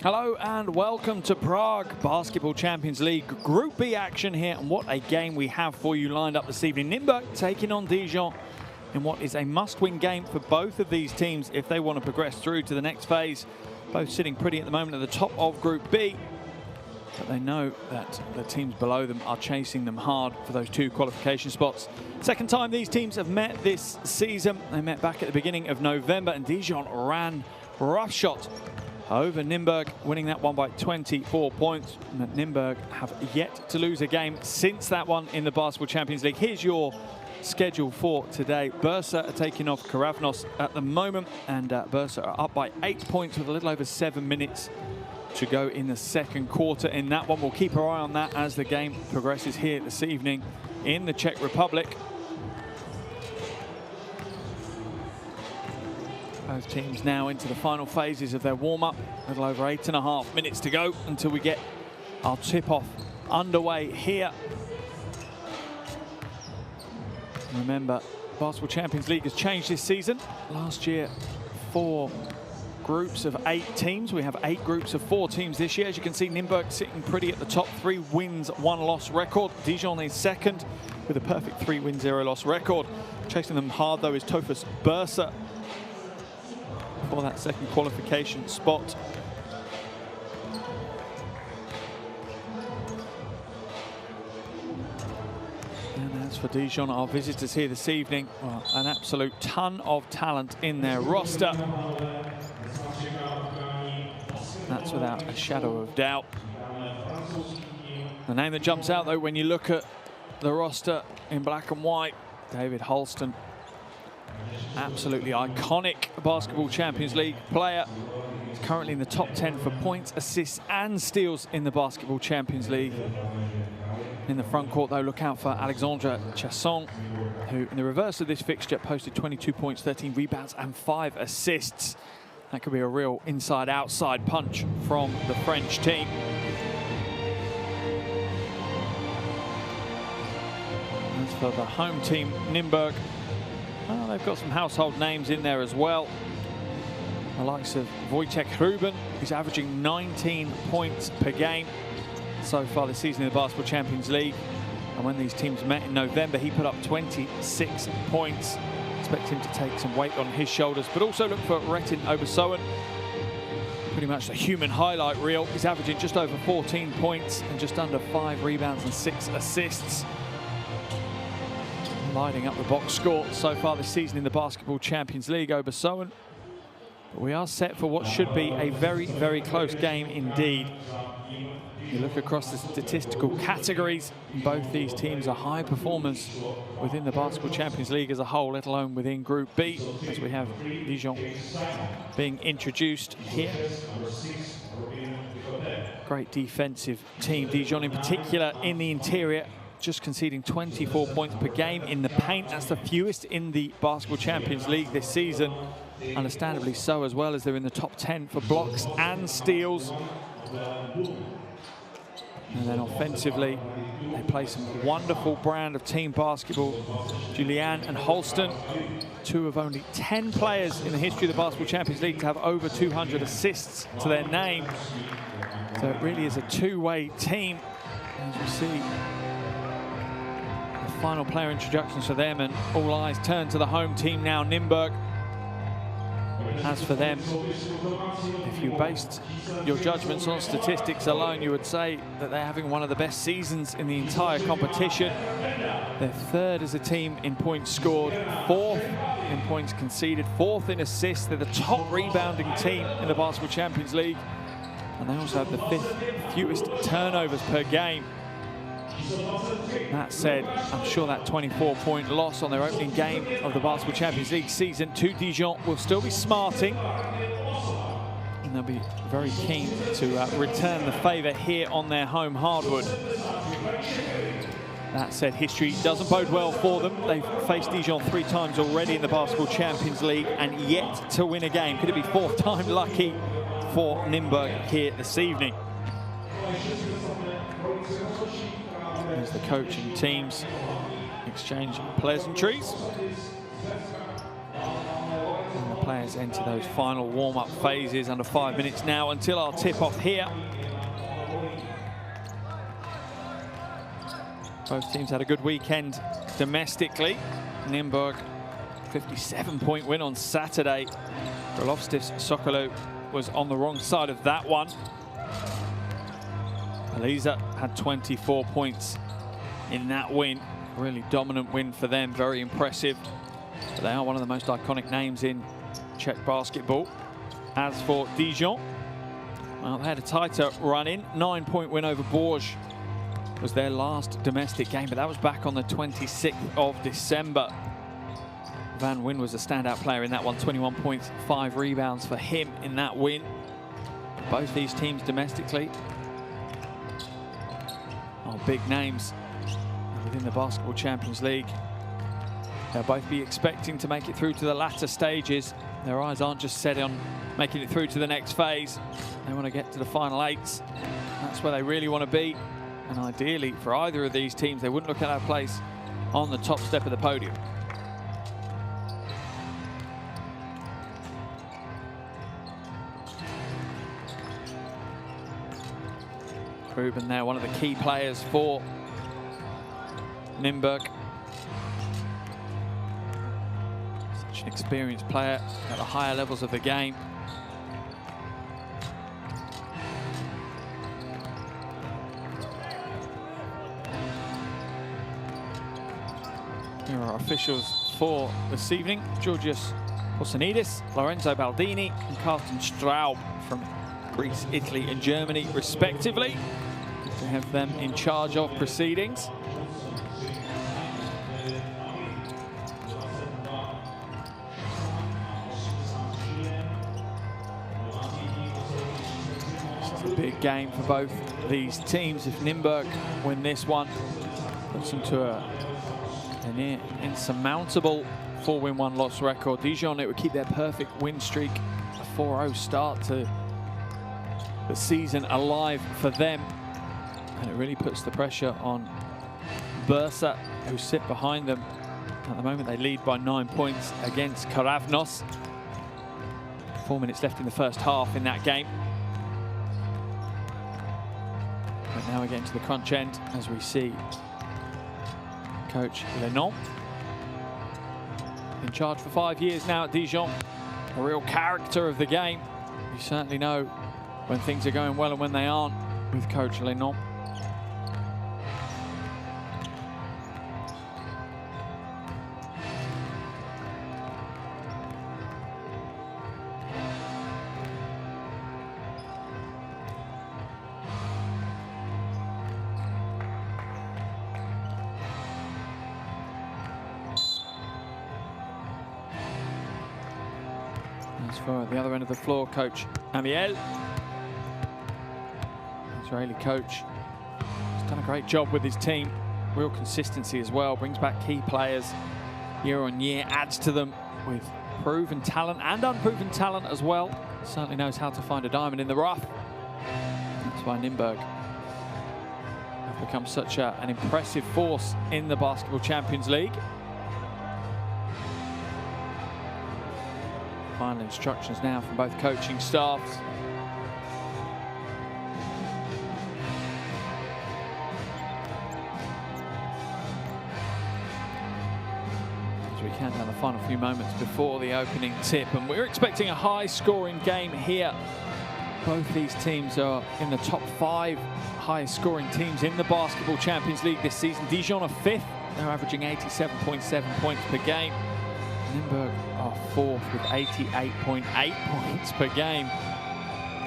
Hello and welcome to Prague Basketball Champions League Group B action here, and what a game we have for you lined up this evening. Nymburk taking on Dijon in what is a must-win game for both of these teams if they want to progress through to the next phase. Both sitting pretty at the moment at the top of Group B, but they know that the teams below them are chasing them hard for those 2 qualification spots. Second time these teams have met this season. They met back at the beginning of November, and Dijon ran roughshod over Nymburk, winning that one by 24 points. And Nymburk have yet to lose a game since that one in the Basketball Champions League. Here's your schedule for today. Bursa are taking off Karavnos at the moment, and Bursa are up by 8 points with a little over 7 minutes to go in the second quarter in that one. We'll keep our eye on that as the game progresses here this evening in the Czech Republic. Both teams now into the final phases of their warm-up. A little over 8.5 minutes to go until we get our tip-off underway here. Remember, Basketball Champions League has changed this season. Last year, 4 groups of 8 teams. We have 8 groups of 4 teams this year. As you can see, Nymburk sitting pretty at the top, 3 wins, 1 loss record. Dijon is second with a perfect 3 win, 0 loss record. Chasing them hard though is Tofus Bursa for that second qualification spot. And as for Dijon, our visitors here this evening, well, an absolute ton of talent in their roster. That's without a shadow of doubt. The name that jumps out though when you look at the roster in black and white, David Holston. Absolutely iconic Basketball Champions League player. He's currently in the top 10 for points, assists and steals in the Basketball Champions League. In the front court though, look out for Alexandre Chasson, who in the reverse of this fixture posted 22 points, 13 rebounds and 5 assists. That could be a real inside-outside punch from the French team. As for the home team, Nymburk, well, they've got some household names in there as well. The likes of Wojtek Ruben, who's averaging 19 points per game so far this season in the Basketball Champions League. And when these teams met in November, he put up 26 points. Expect him to take some weight on his shoulders, but also look for Retin Obersoen. Pretty much the human highlight reel. He's averaging just over 14 points and just under 5 rebounds and 6 assists. Lighting up the box score so far this season in the Basketball Champions League, Obersoen. But we are set for what should be a very, very close game indeed. You look across the statistical categories, both these teams are high performers within the Basketball Champions League as a whole, let alone within Group B, as we have Dijon being introduced here. Great defensive team, Dijon in particular in the interior, just conceding 24 points per game in the paint. That's the fewest in the Basketball Champions League this season. Understandably so, as well as they're in the top 10 for blocks and steals. And then offensively, they play some wonderful brand of team basketball. Julian and Holston, 2 of only 10 players in the history of the Basketball Champions League to have over 200 assists to their name. So it really is a 2-way team, as we see. The final player introductions for them, and all eyes turn to the home team now, Nymburk. As for them, if you based your judgments on statistics alone, you would say that they're having one of the best seasons in the entire competition. They're 3rd as a team in points scored, 4th in points conceded, 4th in assists. They're the top rebounding team in the Basketball Champions League. And they also have the 5th fewest turnovers per game. That said, I'm sure that 24-point loss on their opening game of the Basketball Champions League season to Dijon will still be smarting. And they'll be very keen to return the favour here on their home hardwood. That said, history doesn't bode well for them. They've faced Dijon 3 times already in the Basketball Champions League and yet to win a game. Could it be 4th time lucky for Nymburk here this evening? As the coaching teams exchange pleasantries. And the Players enter those final warm-up phases under 5 minutes now until our tip-off here. Both teams had a good weekend domestically. Nymburk, 57-point win on Saturday. Rolofstis Sokolo was on the wrong side of that one. Eliza had 24 points in that win. Really dominant win for them, very impressive. But they are one of the most iconic names in Czech basketball. As for Dijon, well, they had a tighter run-in. 9-point win over Bourges was their last domestic game, but that was back on the 26th of December. Van Wyn was a standout player in that one, 21 points, 5 rebounds for him in that win. Both these teams domestically are big names within the Basketball Champions League. They'll both be expecting to make it through to the latter stages. Their eyes aren't just set on making it through to the next phase. They want to get to the final 8s. That's where they really want to be. And ideally, for either of these teams, they wouldn't look at that place on the top step of the podium. Ruben there, one of the key players for Nymburk. Such an experienced player at the higher levels of the game. Here are our officials for this evening: Georgios Posanidis, Lorenzo Baldini, and Carsten Straub from Greece, Italy, and Germany, respectively. Good to have them in charge of proceedings. This is a big game for both these teams. If Nymburk win this one, puts them to a near insurmountable 4-win, 1-loss record. Dijon, it would keep their perfect win streak, a 4-0 start to the season, alive for them. And it really puts the pressure on Bursa, who sit behind them. At the moment, they lead by 9 points against Karavnos. 4 minutes left in the first half in that game. But now we're getting to the crunch end as we see Coach Lenon, in charge for 5 years now at Dijon, a real character of the game. You certainly know when things are going well and when they aren't with Coach Lenon. As for at the other end of the floor, Coach Amiel, Israeli coach, has done a great job with his team. Real consistency as well, brings back key players year on year, adds to them with proven talent and unproven talent as well. Certainly knows how to find a diamond in the rough. That's why Nymburk have become such an impressive force in the Basketball Champions League. Final instructions now from both coaching staffs. As we count down the final few moments before the opening tip, and we're expecting a high-scoring game here. Both these teams are in the top 5 highest-scoring teams in the Basketball Champions League this season. Dijon are 5th; they're averaging 87.7 points per game. Nymburk are 4th with 88.8 points per game.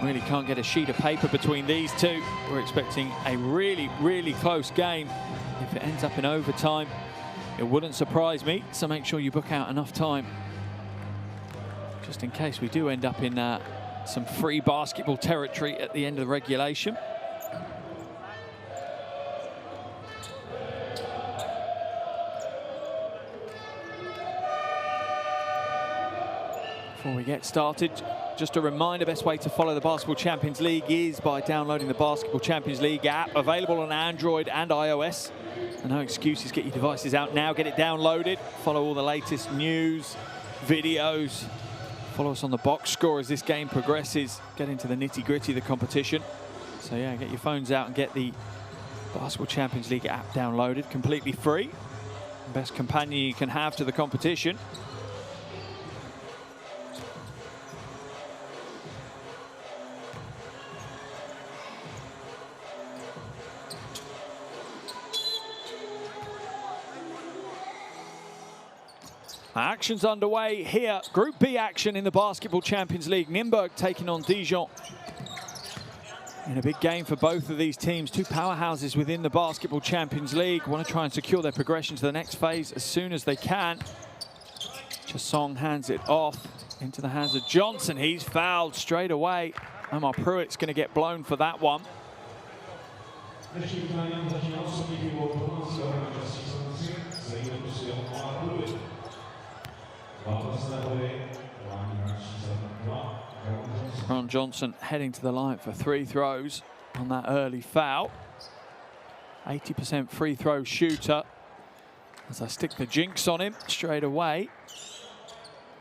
Really can't get a sheet of paper between these two. We're expecting a really, really close game. If it ends up in overtime, it wouldn't surprise me. So make sure you book out enough time, just in case we do end up in some free basketball territory at the end of the regulation. Before we get started, just a reminder, best way to follow the Basketball Champions League is by downloading the Basketball Champions League app, available on Android and iOS. And no excuses, get your devices out now, get it downloaded, follow all the latest news, videos, Follow us on the box score as this game progresses. Get into the nitty-gritty of the competition. So yeah, get your phones out and get the Basketball Champions League app downloaded, completely free. Best companion you can have to the competition. Action's underway here. Group B action in the Basketball Champions League. Nymburk taking on Dijon. In a big game for both of these teams. Two powerhouses within the Basketball Champions League. Want to try and secure their progression to the next phase as soon as they can. Chasong hands it off into the hands of Johnson. He's fouled straight away. Omar Pruitt's going to get blown for that one. Ron Johnson heading to the line for 3 throws on that early foul. 80% free throw shooter. As I stick the jinx on him straight away.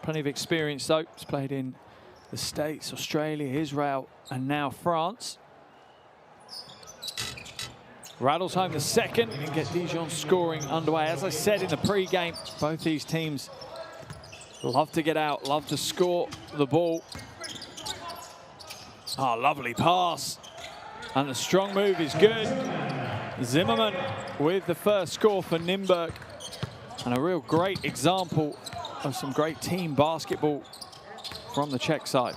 Plenty of experience though. He's played in the States, Australia, Israel, and now France. Rattles home the second and get Dijon scoring underway. As I said in the pre-game, both these teams love to get out, love to score the ball. Oh, lovely pass. And the strong move is good. Zimmerman with the first score for Nymburk. And a real great example of some great team basketball from the Czech side.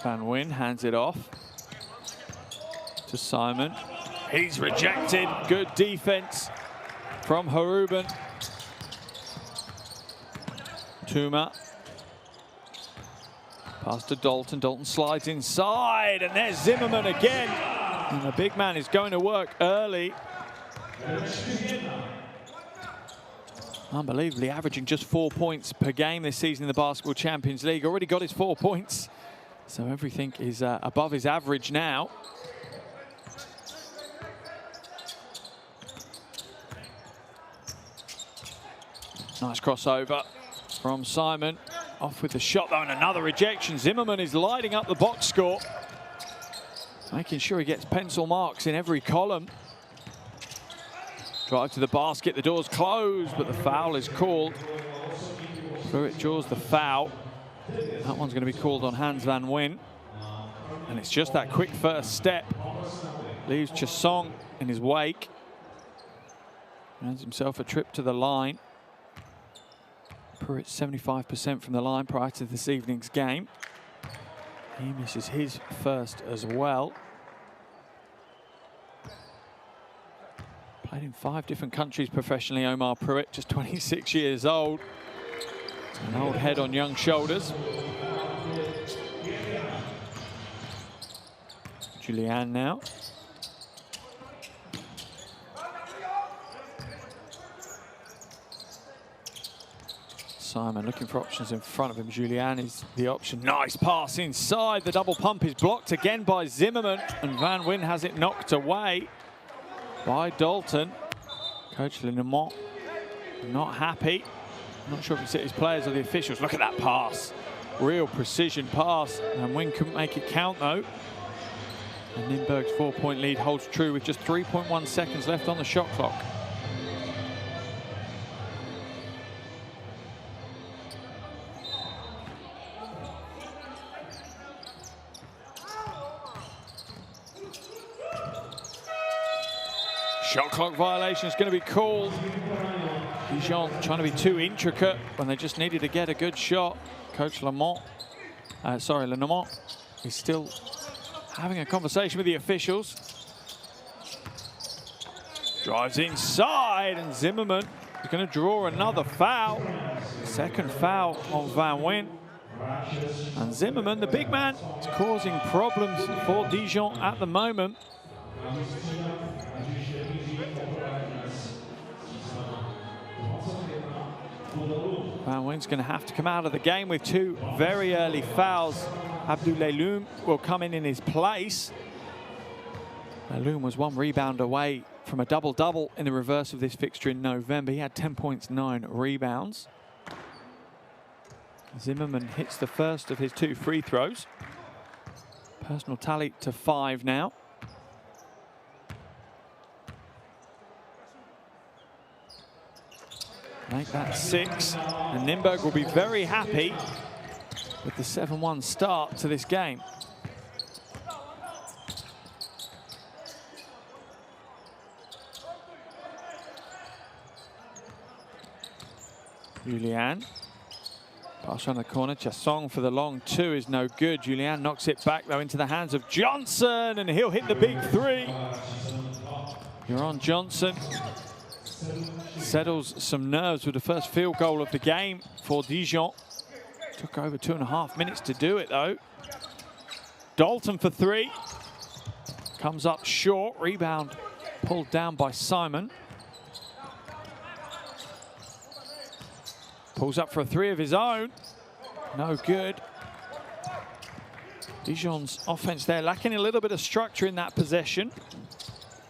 Van Wyn hands it off to Simon. He's rejected. Good defense from Haruban. Tuma. Pass to Dalton. Dalton slides inside, and there's Zimmerman again. And the big man is going to work early. Unbelievably averaging just 4 points per game this season in the Basketball Champions League. Already got his 4 points. So everything is above his average now. Nice crossover from Simon. Off with the shot though, and another rejection. Zimmerman is lighting up the box score. Making sure he gets pencil marks in every column. Drive to the basket, the door's closed, but the foul is called. Pruitt draws the foul. That one's going to be called on Hans Van Wyn. And it's just that quick first step. Leaves Chasong in his wake. Earns himself a trip to the line. Pruitt 75% from the line prior to this evening's game. He misses his first as well. Played in 5 different countries professionally, Omar Pruitt, just 26 years old. An old head on young shoulders. Julian now. Simon looking for options in front of him. Julian is the option. Nice pass inside. The double pump is blocked again by Zimmerman, and Van Wyn has it knocked away by Dalton. Coach Lenormand not happy. Not sure if it's his players or the officials. Look at that pass. Real precision pass. Van Wyn couldn't make it count though. And Nymburk's 4-point lead holds true with just 3.1 seconds left on the shot clock. Shot clock violation is going to be called. Dijon trying to be too intricate when they just needed to get a good shot. Coach Lenormand is still having a conversation with the officials. Drives inside, and Zimmerman is going to draw another foul. Second foul on Van Wyn. And Zimmerman, the big man, is causing problems for Dijon at the moment. Van Wyn's going to have to come out of the game with 2 very early fouls. Abdoulaye Loum will come in his place. Loum was 1 rebound away from a double-double in the reverse of this fixture in November. He had 10 points, 9 rebounds. Zimmerman hits the first of his 2 free throws. Personal tally to 5 now. Make that 6, and Nymburk will be very happy with the 7-1 start to this game. Julian, pass around the corner, Chassong for the long 2 is no good. Julian knocks it back though into the hands of Johnson, and he'll hit the big 3. You're on Johnson. Settles some nerves with the first field goal of the game for Dijon. Took over 2.5 minutes to do it though. Dalton for 3. Comes up short, rebound pulled down by Simon. Pulls up for a 3 of his own. No good. Dijon's offense there lacking a little bit of structure in that possession.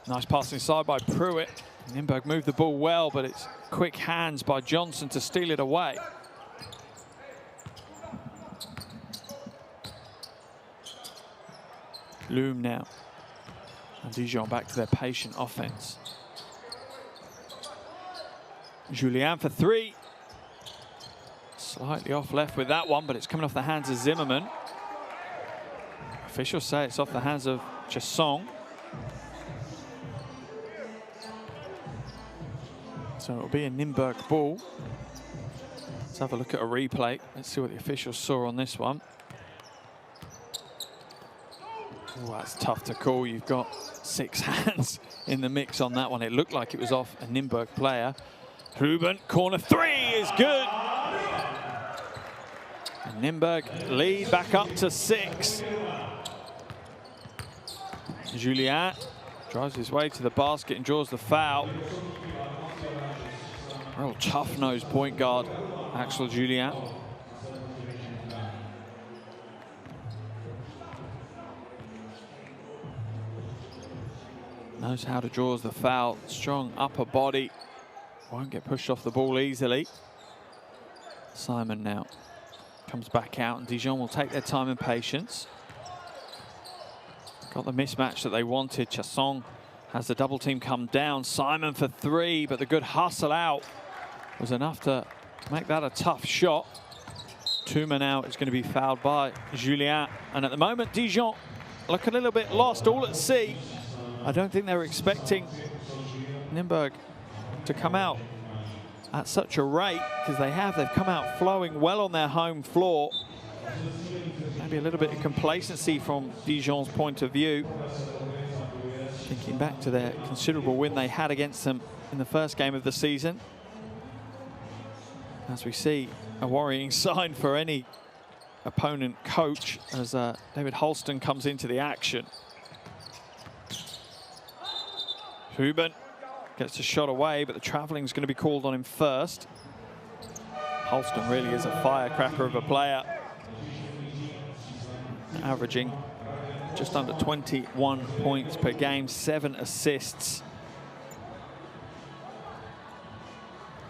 Nice pass inside by Pruitt. Nymburk moved the ball well, but it's quick hands by Johnson to steal it away. Loom now. And Dijon back to their patient offense. Julian for 3. Slightly off left with that one, but it's coming off the hands of Zimmerman. Officials say it's off the hands of Chassong. So it'll be a Nymburk ball. Let's have a look at a replay. Let's see what the officials saw on this one. Oh, that's tough to call. You've got 6 hands in the mix on that one. It looked like it was off a Nymburk player. Ruben, corner 3 is good. And Nymburk lead back up to 6. Julian drives his way to the basket and draws the foul. Real tough-nosed point guard, Axel Julian. Knows how to draw the foul. Strong upper body. Won't get pushed off the ball easily. Simon now comes back out, and Dijon will take their time and patience. Got the mismatch that they wanted. Chassong has the double team come down. Simon for 3, but the good hustle out was enough to make that a tough shot. Tuma now is going to be fouled by Julian. And at the moment, Dijon look a little bit lost, all at sea. I don't think they were expecting Nymburk to come out at such a rate, because they've come out flowing well on their home floor. Maybe a little bit of complacency from Dijon's point of view. Thinking back to their considerable win they had against them in the first game of the season. As we see, a worrying sign for any opponent coach as David Holston comes into the action. Ruben gets a shot away, but the traveling is going to be called on him first. Holston really is a firecracker of a player, averaging just under 21 points per game, 7 assists.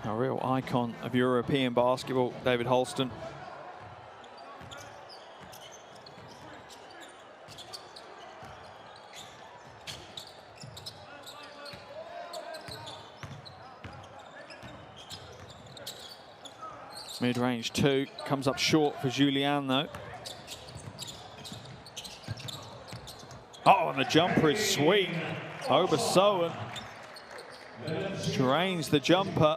A real icon of European basketball, David Holston. Mid-range 2, comes up short for Julian though. Oh, and the jumper is sweet. Obersoen drains the jumper.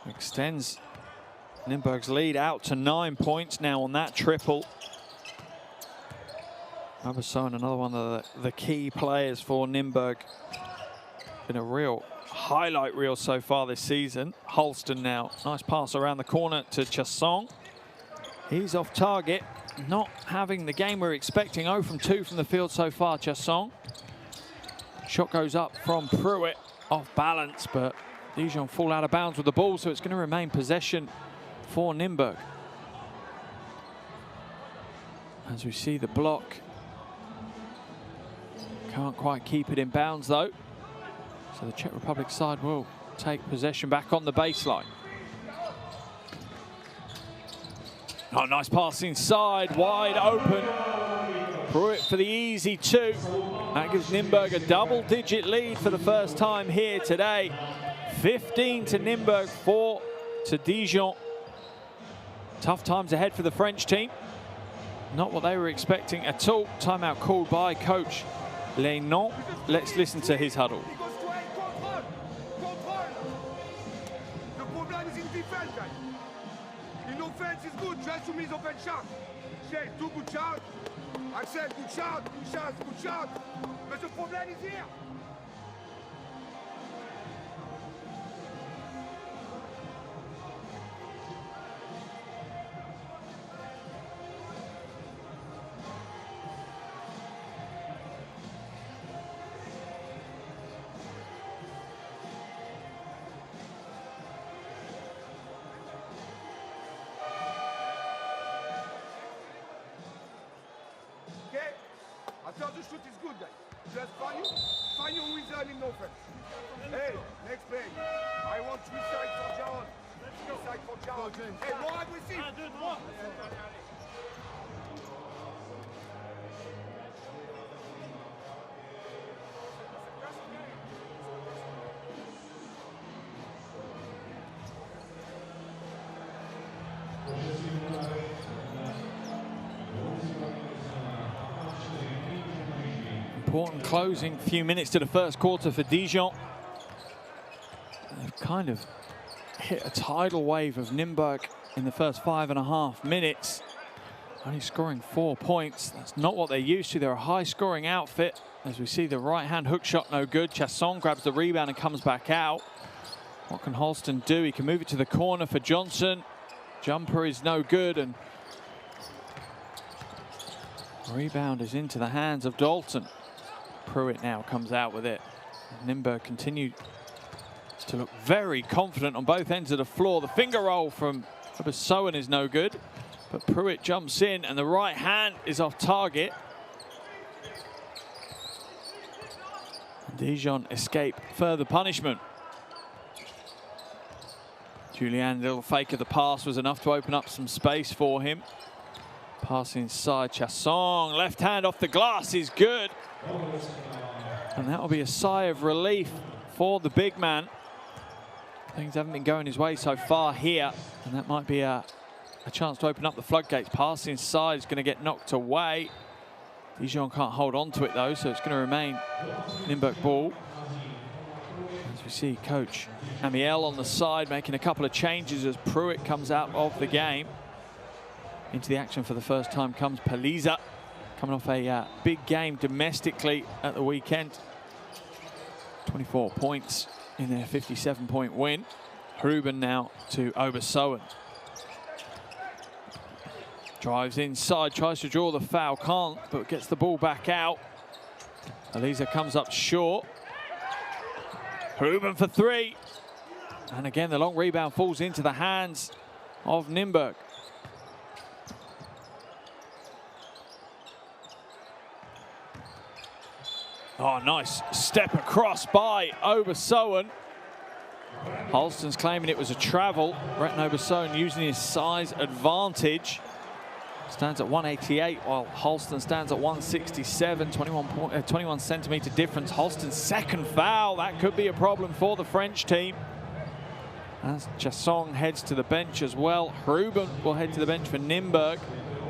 Extends Nymburk's lead out to 9 points now on that triple. Obersoen, another one of the key players for Nymburk. Been a real highlight reel so far this season. Holston now, nice pass around the corner to Chassong. He's off target, not having the game we're expecting. 0 from 2 from the field so far, Chassong. Shot goes up from Pruitt, off balance, but Dijon fall out of bounds with the ball, so it's going to remain possession for Nymburk. As we see the block. Can't quite keep it in bounds though. So the Czech Republic side will take possession back on the baseline. Oh, nice pass inside, wide open. Pruitt for the easy 2. That gives Nymburk a double-digit lead for the first time here today. 15 to Nymburk, 4 to Dijon. Tough times ahead for the French team. Not what they were expecting at all. Timeout called by coach Lénon. Let's listen to his huddle. The problem is in defense, guys. In offense is good, just to miss open shot. Shea, 2 good shots. Axel, good shot, good shot, good shot. But the problem is here. After the shoot is good, guys. Just find your wizard in offense. Hey, next play. I want 3 sides for Jaron. 3 sides for Jaron. Hey, more aggressive. Important closing few minutes to the first quarter for Dijon. They've kind of hit a tidal wave of Nymburk in the first 5.5 minutes. Only scoring 4 points. That's not what they're used to. They're a high-scoring outfit. As we see the right-hand hook shot no good. Chasson grabs the rebound and comes back out. What can Halston do? He can move it to the corner for Johnson. Jumper is no good, and rebound is into the hands of Dalton. Pruitt now comes out with it. Nymburk continues to look very confident on both ends of the floor. The finger roll from Sowen is no good, but Pruitt jumps in and the right hand is off target. Dijon escape further punishment. Julian, little fake of the pass was enough to open up some space for him. Pass inside, Chasson, left hand off the glass is good. And that will be a sigh of relief for the big man. Things haven't been going his way so far here, and that might be a chance to open up the floodgates. Pass inside is going to get knocked away. Dijon can't hold on to it though, so it's going to remain Nymburk ball. As we see coach Amiel on the side making a couple of changes as Pruitt comes out of the game. Into the action for the first time comes Paliza, coming off a big game domestically at the weekend. 24 points in their 57-point win. Ruben now to Obersoen. Drives inside, tries to draw the foul, can't, but gets the ball back out. Paliza comes up short. Ruben for 3. And again, the long rebound falls into the hands of Nymburk. Oh, nice step across by Obersoen. Halston's claiming it was a travel. Breton Obersoen using his size advantage. Stands at 188 while Halston stands at 167, 21 centimeter difference. Halston's second foul, that could be a problem for the French team. As Chasson heads to the bench as well. Ruben will head to the bench for Nymburk.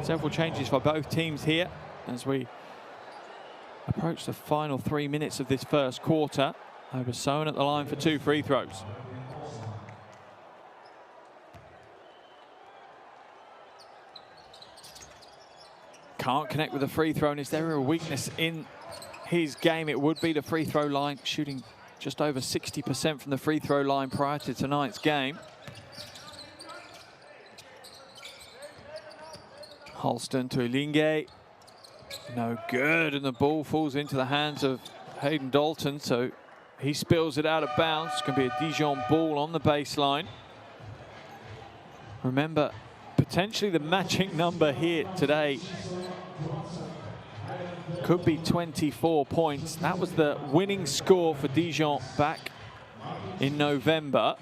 Several changes for both teams here as we approach the final 3 minutes of this first quarter. Obersoen at the line for 2 free throws. Can't connect with the free throw, and is there a weakness in his game? It would be the free throw line, shooting just over 60% from the free throw line prior to tonight's game. Halston to Linge. No good, and the ball falls into the hands of Hayden Dalton, so he spills it out of bounds. It's going to be a Dijon ball on the baseline. Remember, potentially the matching number here today could be 24 points. That was the winning score for Dijon back in November.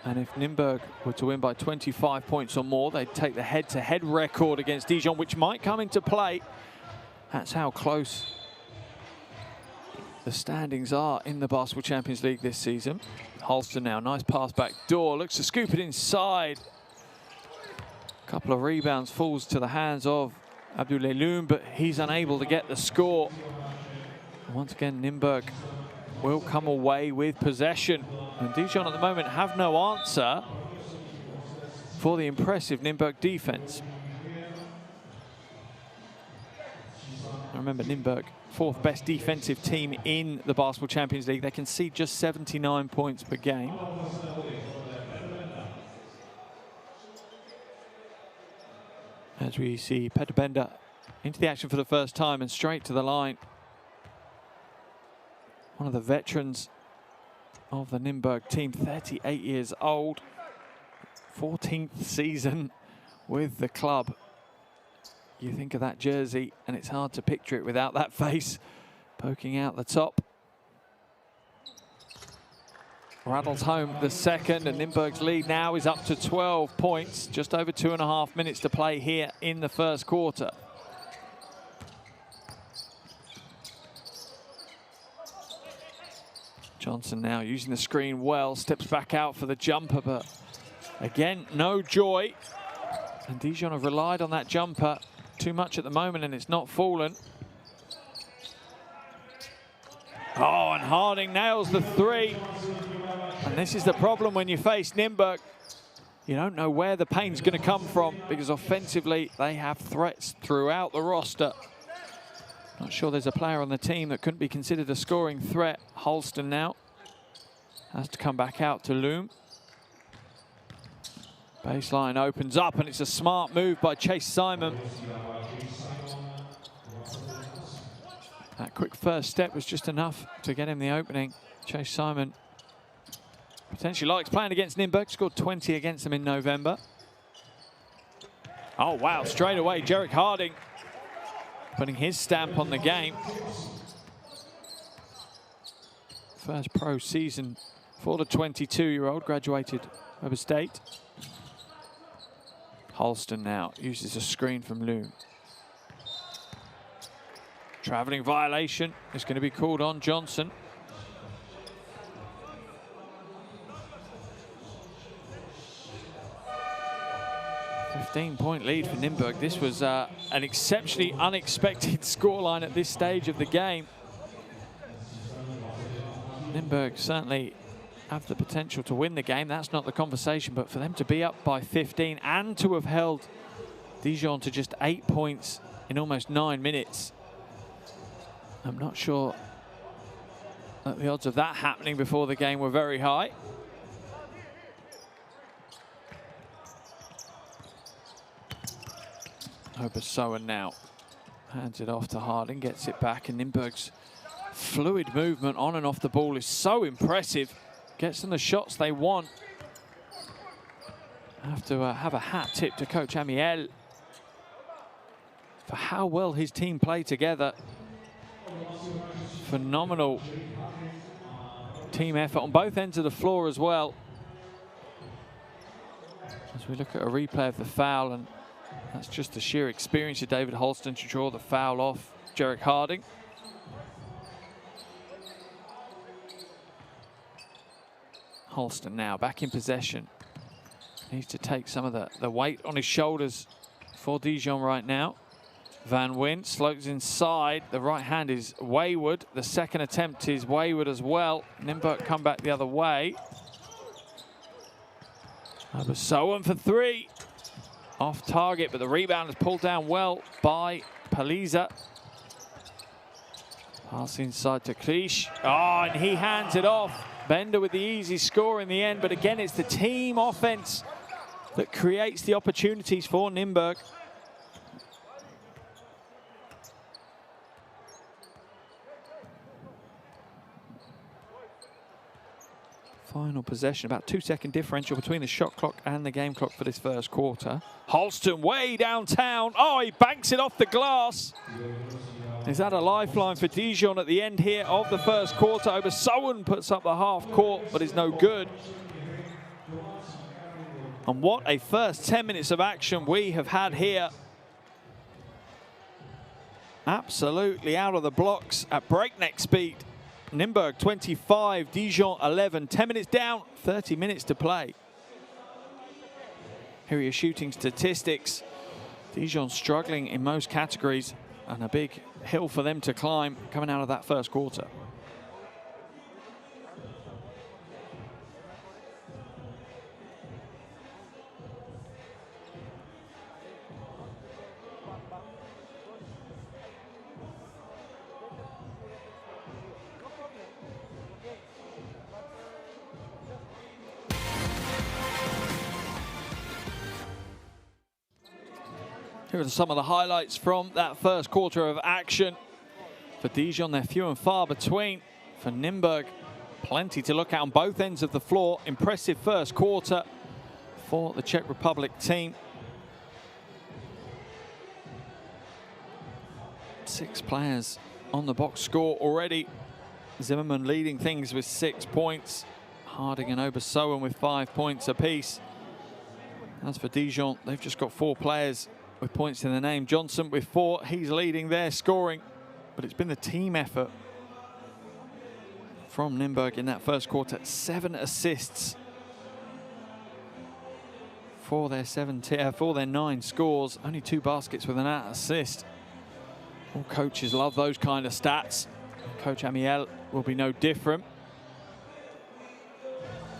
And if Nymburk were to win by 25 points or more, they'd take the head-to-head record against Dijon, which might come into play. That's how close the standings are in the Basketball Champions League this season. Halston now, nice pass back door, looks to scoop it inside. Couple of rebounds, falls to the hands of Abdouleloum, but he's unable to get the score. And once again, Nymburk will come away with possession. And Dijon at the moment have no answer for the impressive Nymburk defense. Remember, Nymburk, fourth best defensive team in the Basketball Champions League. They concede just 79 points per game. As we see Peter Bender into the action for the first time and straight to the line. One of the veterans of the Nymburk team, 38 years old, 14th season with the club. You think of that jersey and it's hard to picture it without that face poking out the top. Rattles home the second, and Nymburk's lead now is up to 12 points. Just over 2.5 minutes to play here in the first quarter. Johnson now using the screen well, steps back out for the jumper, but again, no joy. And Dijon have relied on that jumper too much at the moment, and it's not fallen. Oh, and Harding nails the three. And this is the problem when you face Nymburk. You don't know where the pain's going to come from, because offensively they have threats throughout the roster. Not sure there's a player on the team that couldn't be considered a scoring threat. Halston now has to come back out to Loom. Baseline opens up, and it's a smart move by Chase Simon. That quick first step was just enough to get him the opening. Chase Simon potentially likes playing against Nymburk, scored 20 against them in November. Oh, wow, straight away, Jarek Harding putting his stamp on the game. First pro season for the 22-year-old, graduated Weber State. Halston now uses a screen from Loom. Traveling violation is going to be called on Johnson. A 15-point lead for Nymburk. This was an exceptionally unexpected scoreline at this stage of the game. Nymburk certainly have the potential to win the game. That's not the conversation, but for them to be up by 15 and to have held Dijon to just 8 points in almost 9 minutes, I'm not sure that the odds of that happening before the game were very high. Obersoen now hands it off to Harding, gets it back, and Nymburk's fluid movement on and off the ball is so impressive. Gets them the shots they want. Have to have a hat tip to Coach Amiel for how well his team play together. Phenomenal team effort on both ends of the floor as well. As we look at a replay of the foul, and that's just the sheer experience of David Halston to draw the foul off Jarek Harding. Halston now back in possession. Needs to take some of the weight on his shoulders for Dijon right now. Van Wint slopes inside. The right hand is wayward. The second attempt is wayward as well. Nymburk come back the other way. Obersoen for three. Off target, but the rebound is pulled down well by Paliza. Pass inside to Clich. Oh, and he hands it off. Bender with the easy score in the end, but again, it's the team offense that creates the opportunities for Nymburk. Final possession, about 2-second differential between the shot clock and the game clock for this first quarter. Halston way downtown. Oh, he banks it off the glass. Is that a lifeline for Dijon at the end here of the first quarter? Obersoen puts up the half court, but is no good. And what a first 10 minutes of action we have had here. Absolutely out of the blocks at breakneck speed. Nymburk 25, Dijon 11. 10 minutes down, 30 minutes to play. Here are your shooting statistics. Dijon struggling in most categories, and a big hill for them to climb coming out of that first quarter. Here are some of the highlights from that first quarter of action. For Dijon, they're few and far between. For Nymburk, plenty to look at on both ends of the floor. Impressive first quarter for the Czech Republic team. 6 players on the box score already. Zimmerman leading things with 6 points. Harding and Obersoen with 5 points apiece. As for Dijon, they've just got 4 players with points in the name. Johnson with 4, he's leading their scoring, but it's been the team effort from Nymburk in that first quarter. 7 assists for their 9 scores. Only 2 baskets with an assist. All coaches love those kind of stats. Coach MICHALE will be no different.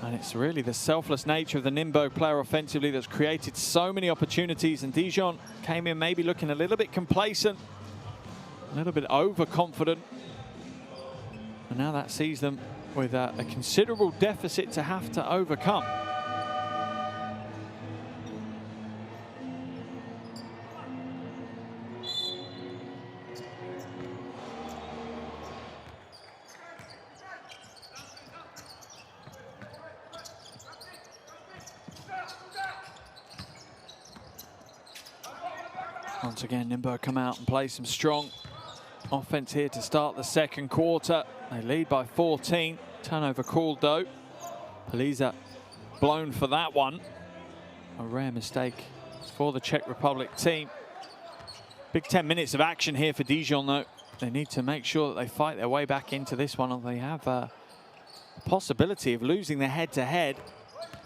And it's really the selfless nature of the Nymburk player offensively that's created so many opportunities. And Dijon came in maybe looking a little bit complacent, a little bit overconfident. And now that sees them with a considerable deficit to have to overcome. Once again, Nymburk come out and play some strong offense here to start the second quarter. They lead by 14. Turnover called though. Poliza blown for that one. A rare mistake for the Czech Republic team. Big 10 minutes of action here for Dijon though. They need to make sure that they fight their way back into this one, or they have a possibility of losing their head-to-head.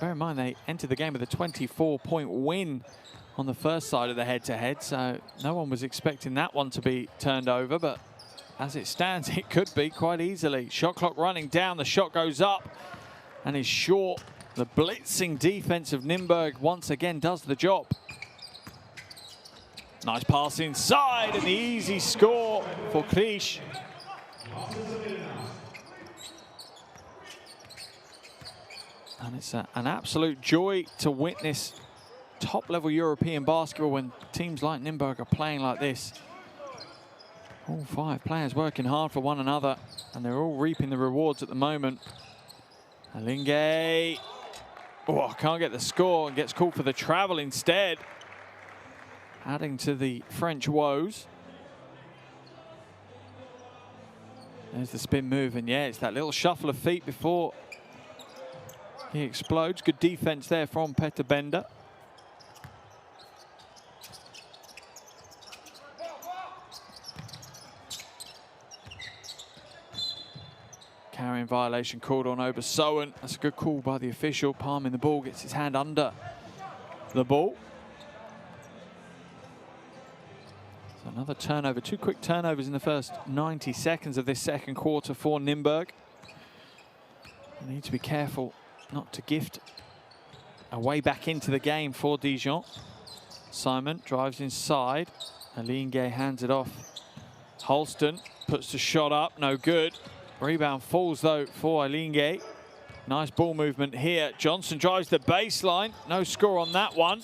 Bear in mind they entered the game with a 24-point win on the first side of the head-to-head, so no one was expecting that one to be turned over, but as it stands, it could be quite easily. Shot clock running down, the shot goes up and is short. The blitzing defense of Nymburk once again does the job. Nice pass inside and the easy score for Krish. And it's an absolute joy to witness top-level European basketball when teams like Nymburk are playing like this. All 5 players working hard for one another, and they're all reaping the rewards at the moment. Alinge, can't get the score and gets called for the travel instead, adding to the French woes. There's the spin move, and yeah, it's that little shuffle of feet before he explodes. Good defense there from Petter Bender. Carrying violation called on Obersoen. That's a good call by the official. Palming the ball, gets his hand under the ball. So another turnover, 2 quick turnovers in the first 90 seconds of this second quarter for Nymburk. They need to be careful not to gift a way back into the game for Dijon. Simon drives inside. Alinge hands it off. Holston puts the shot up, no good. Rebound falls though for Alinge. Nice ball movement here. Johnson drives the baseline. No score on that one.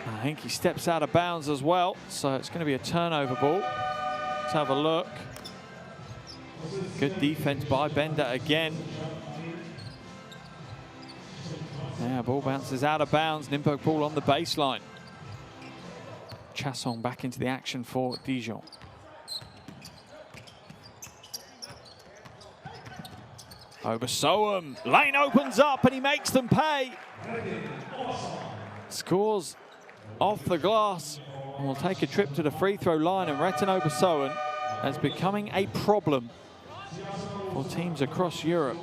I think he steps out of bounds as well, so it's going to be a turnover ball. Let's have a look. Good defense by Bender again. Yeah, ball bounces out of bounds. Nymburk ball on the baseline. Chasson back into the action for Dijon. Obersohn, lane opens up and he makes them pay. Scores off the glass and will take a trip to the free throw line, and Retin Obersohn is becoming a problem for teams across Europe.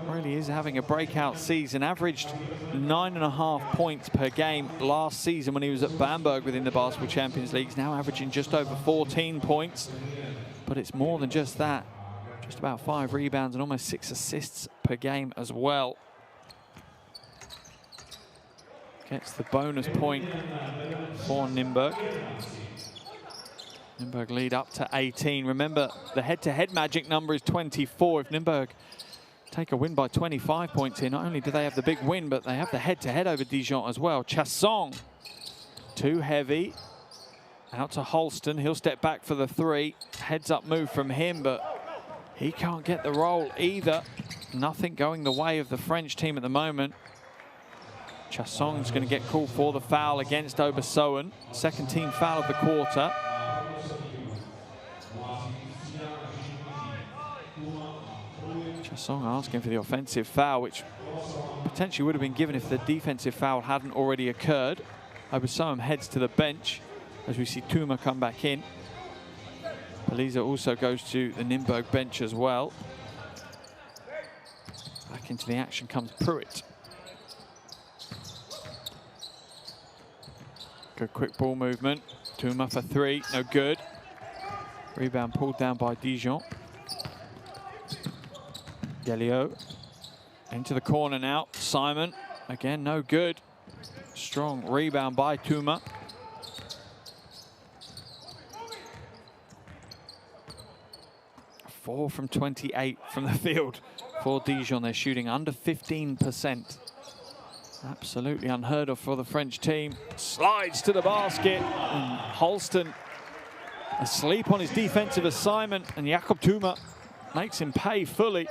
Really is having a breakout season. Averaged 9.5 points per game last season when he was at Bamberg within the Basketball Champions League. He's now averaging just over 14 points, but it's more than just that. Just about 5 rebounds and almost 6 assists per game as well. Gets the bonus point for Nymburk. Nymburk lead up to 18. Remember, the head-to-head magic number is 24. If Nymburk take a win by 25 points here, not only do they have the big win, but they have the head-to-head over Dijon as well. Chasson, too heavy. Out to Holston. He'll step back for the 3. Heads-up move from him, but he can't get the roll either. Nothing going the way of the French team at the moment. Chasson's going to get called for the foul against Obersohn. Second team foul of the quarter. Chasson asking for the offensive foul, which potentially would have been given if the defensive foul hadn't already occurred. Obersohn heads to the bench as we see Tuma come back in. Paliza also goes to the Nymburk bench as well. Back into the action comes Pruitt. Good quick ball movement. Tuma for 3, no good. Rebound pulled down by Dijon. Delio into the corner now. Simon, again, no good. Strong rebound by Tuma. Four from 28 from the field for Dijon. They're shooting under 15%. Absolutely unheard of for the French team. Slides to the basket, and Holston asleep on his defensive assignment, and Jakob Tuma makes him pay fully.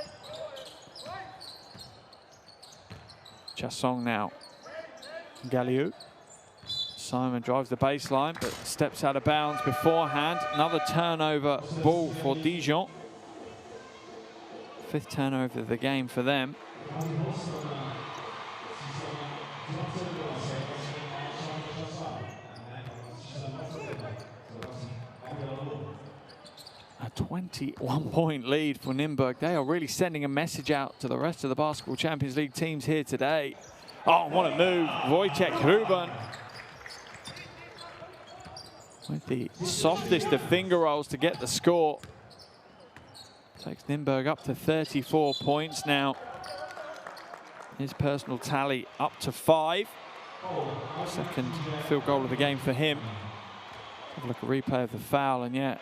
Chasson now. Galliou. Simon drives the baseline, but steps out of bounds beforehand. Another turnover ball for Dijon. 5th turnover of the game for them. A 21-point lead for Nymburk. They are really sending a message out to the rest of the Basketball Champions League teams here today. Oh, what a move. Wojciech Ruben with the softest of finger rolls to get the score. Takes Nymburk up to 34 points now. His personal tally up to 5. Second field goal of the game for him. Have a look at a replay of the foul, and yeah,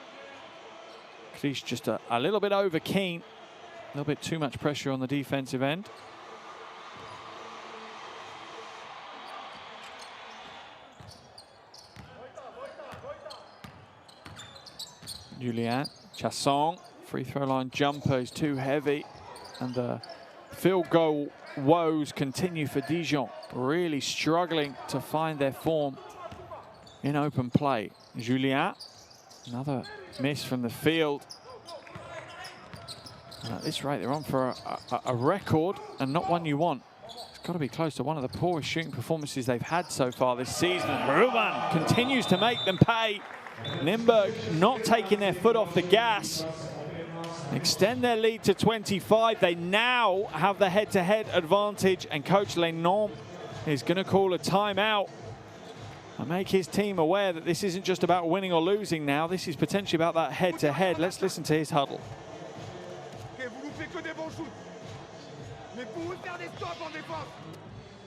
Cleese just a little bit over keen. A little bit too much pressure on the defensive end. Julien Chasson, free throw line jumper is too heavy, and the field goal woes continue for Dijon. Really struggling to find their form in open play. Julien, another miss from the field. And at this rate, they're on for a record, and not one you want. It's got to be close to one of the poorest shooting performances they've had so far this season. Ruben continues to make them pay. Nymburk not taking their foot off the gas. Extend their lead to 25. They now have the head-to-head advantage, and Coach Lenon is going to call a timeout and make his team aware that this isn't just about winning or losing now. This is potentially about that head-to-head. Let's listen to his huddle. Okay, vous nous faites que des bons shoots. Mais pour vous faire des stops en défense,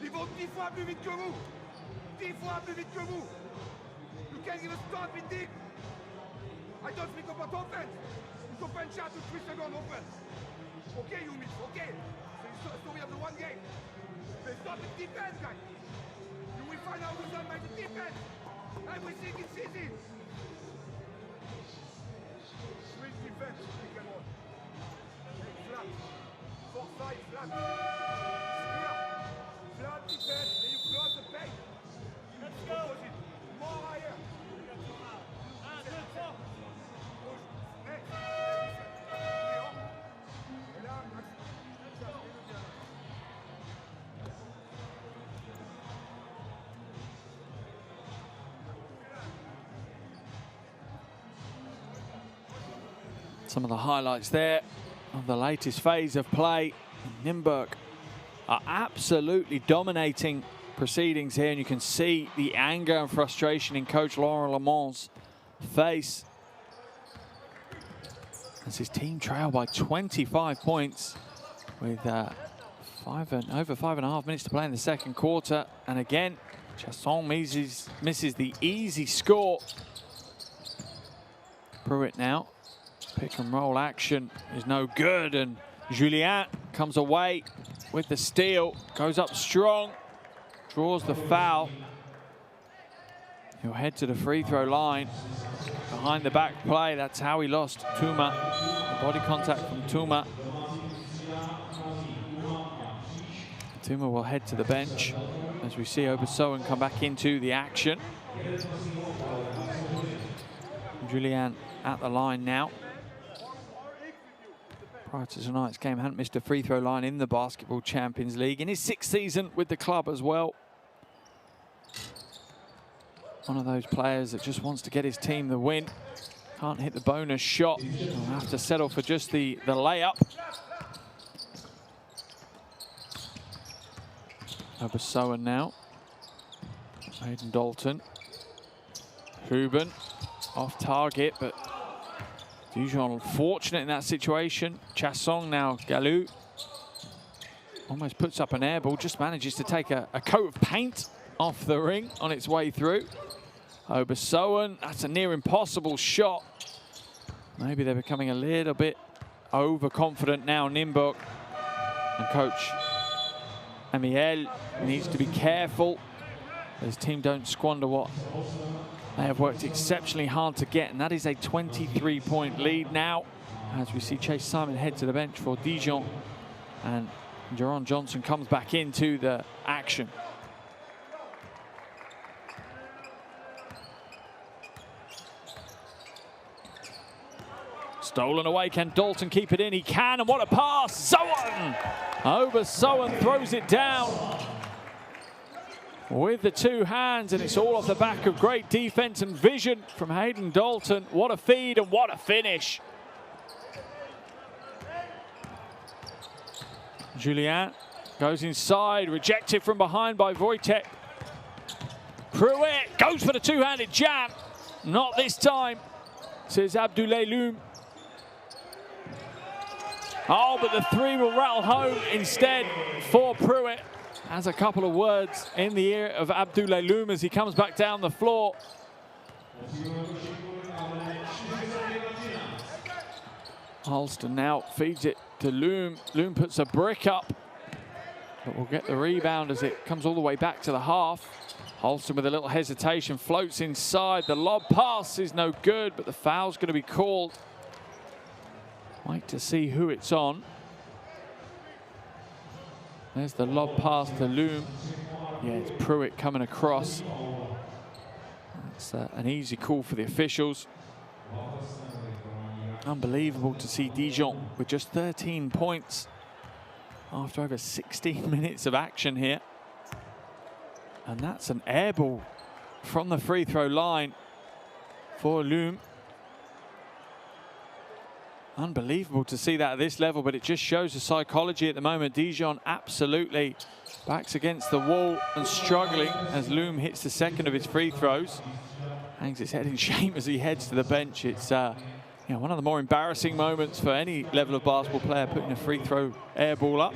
ils vont 10 fois plus vite que vous. 10 fois plus vite que vous. You can't even stop it deep. I don't speak about offense. It's open shot to 3 seconds open. Okay, you miss. Okay. So we have the one game. But stop the defense, guys. You will find out who's done by the defense. Everything is easy. Switch defense. Pick and roll. Take flat. 4 side flat. Clear. Flat defense. Then you close the paint. Let's go. More higher. 1, 2, 3. Push. Next. Et là, Some of the highlights there of the latest phase of play. Nymburk are absolutely dominating proceedings here, and you can see the anger and frustration in Coach Laurent Lemont's face as his team trail by 25 points with over 5.5 minutes to play in the second quarter. And again, Chasson misses the easy score. Pruitt now, pick and roll action is no good, and Julien comes away with the steal, goes up strong, draws the foul. He'll head to the free throw line. Behind the back play, that's how he lost Touma. The body contact from Touma. Touma will head to the bench as we see Obersoen come back into the action. Julien at the line now. Prior to tonight's game, hadn't missed a free throw line in the Basketball Champions League in his 6th season with the club as well. One of those players that just wants to get his team the win. Can't hit the bonus shot. He'll have to settle for just the layup. Obersoen now. Hayden Dalton. Ruben off target, but Dijon fortunate in that situation. Chasson now, Galou. Almost puts up an air ball, just manages to take a coat of paint off the ring on its way through. Obersoen, that's a near impossible shot. Maybe they're becoming a little bit overconfident now, Nymburk. And Coach MICHALE needs to be careful that his team don't squander what they have worked exceptionally hard to get, and that is a 23-point lead now, as we see Chase Simon head to the bench for Dijon, and Jaron Johnson comes back into the action. Stolen away, can Dalton keep it in? He can, and what a pass! Soen! Obersoen throws it down with the two hands, and it's all off the back of great defense and vision from Hayden Dalton. What a feed and what a finish. Julien goes inside, rejected from behind by Wojtek. Pruitt goes for the two-handed jam. Not this time, says Abdoulaye Loum. Oh, but the three will rattle home instead for Pruitt. Has a couple of words in the ear of Abdoulaye Loum as he comes back down the floor. Halston now feeds it to Loum. Loum puts a brick up, but will get the rebound as it comes all the way back to the half. Halston with a little hesitation floats inside. The lob pass is no good, but the foul's going to be called. Wait to see who it's on. There's the lob pass to Loum. Yeah, it's Pruitt coming across. That's an easy call for the officials. Unbelievable to see Dijon with just 13 points after over 16 minutes of action here. And that's an air ball from the free throw line for Loum. Unbelievable to see that at this level, but it just shows the psychology at the moment. Dijon absolutely backs against the wall and struggling as Loum hits the second of his free throws. Hangs his head in shame as he heads to the bench. It's one of the more embarrassing moments for any level of basketball player, putting a free throw air ball up.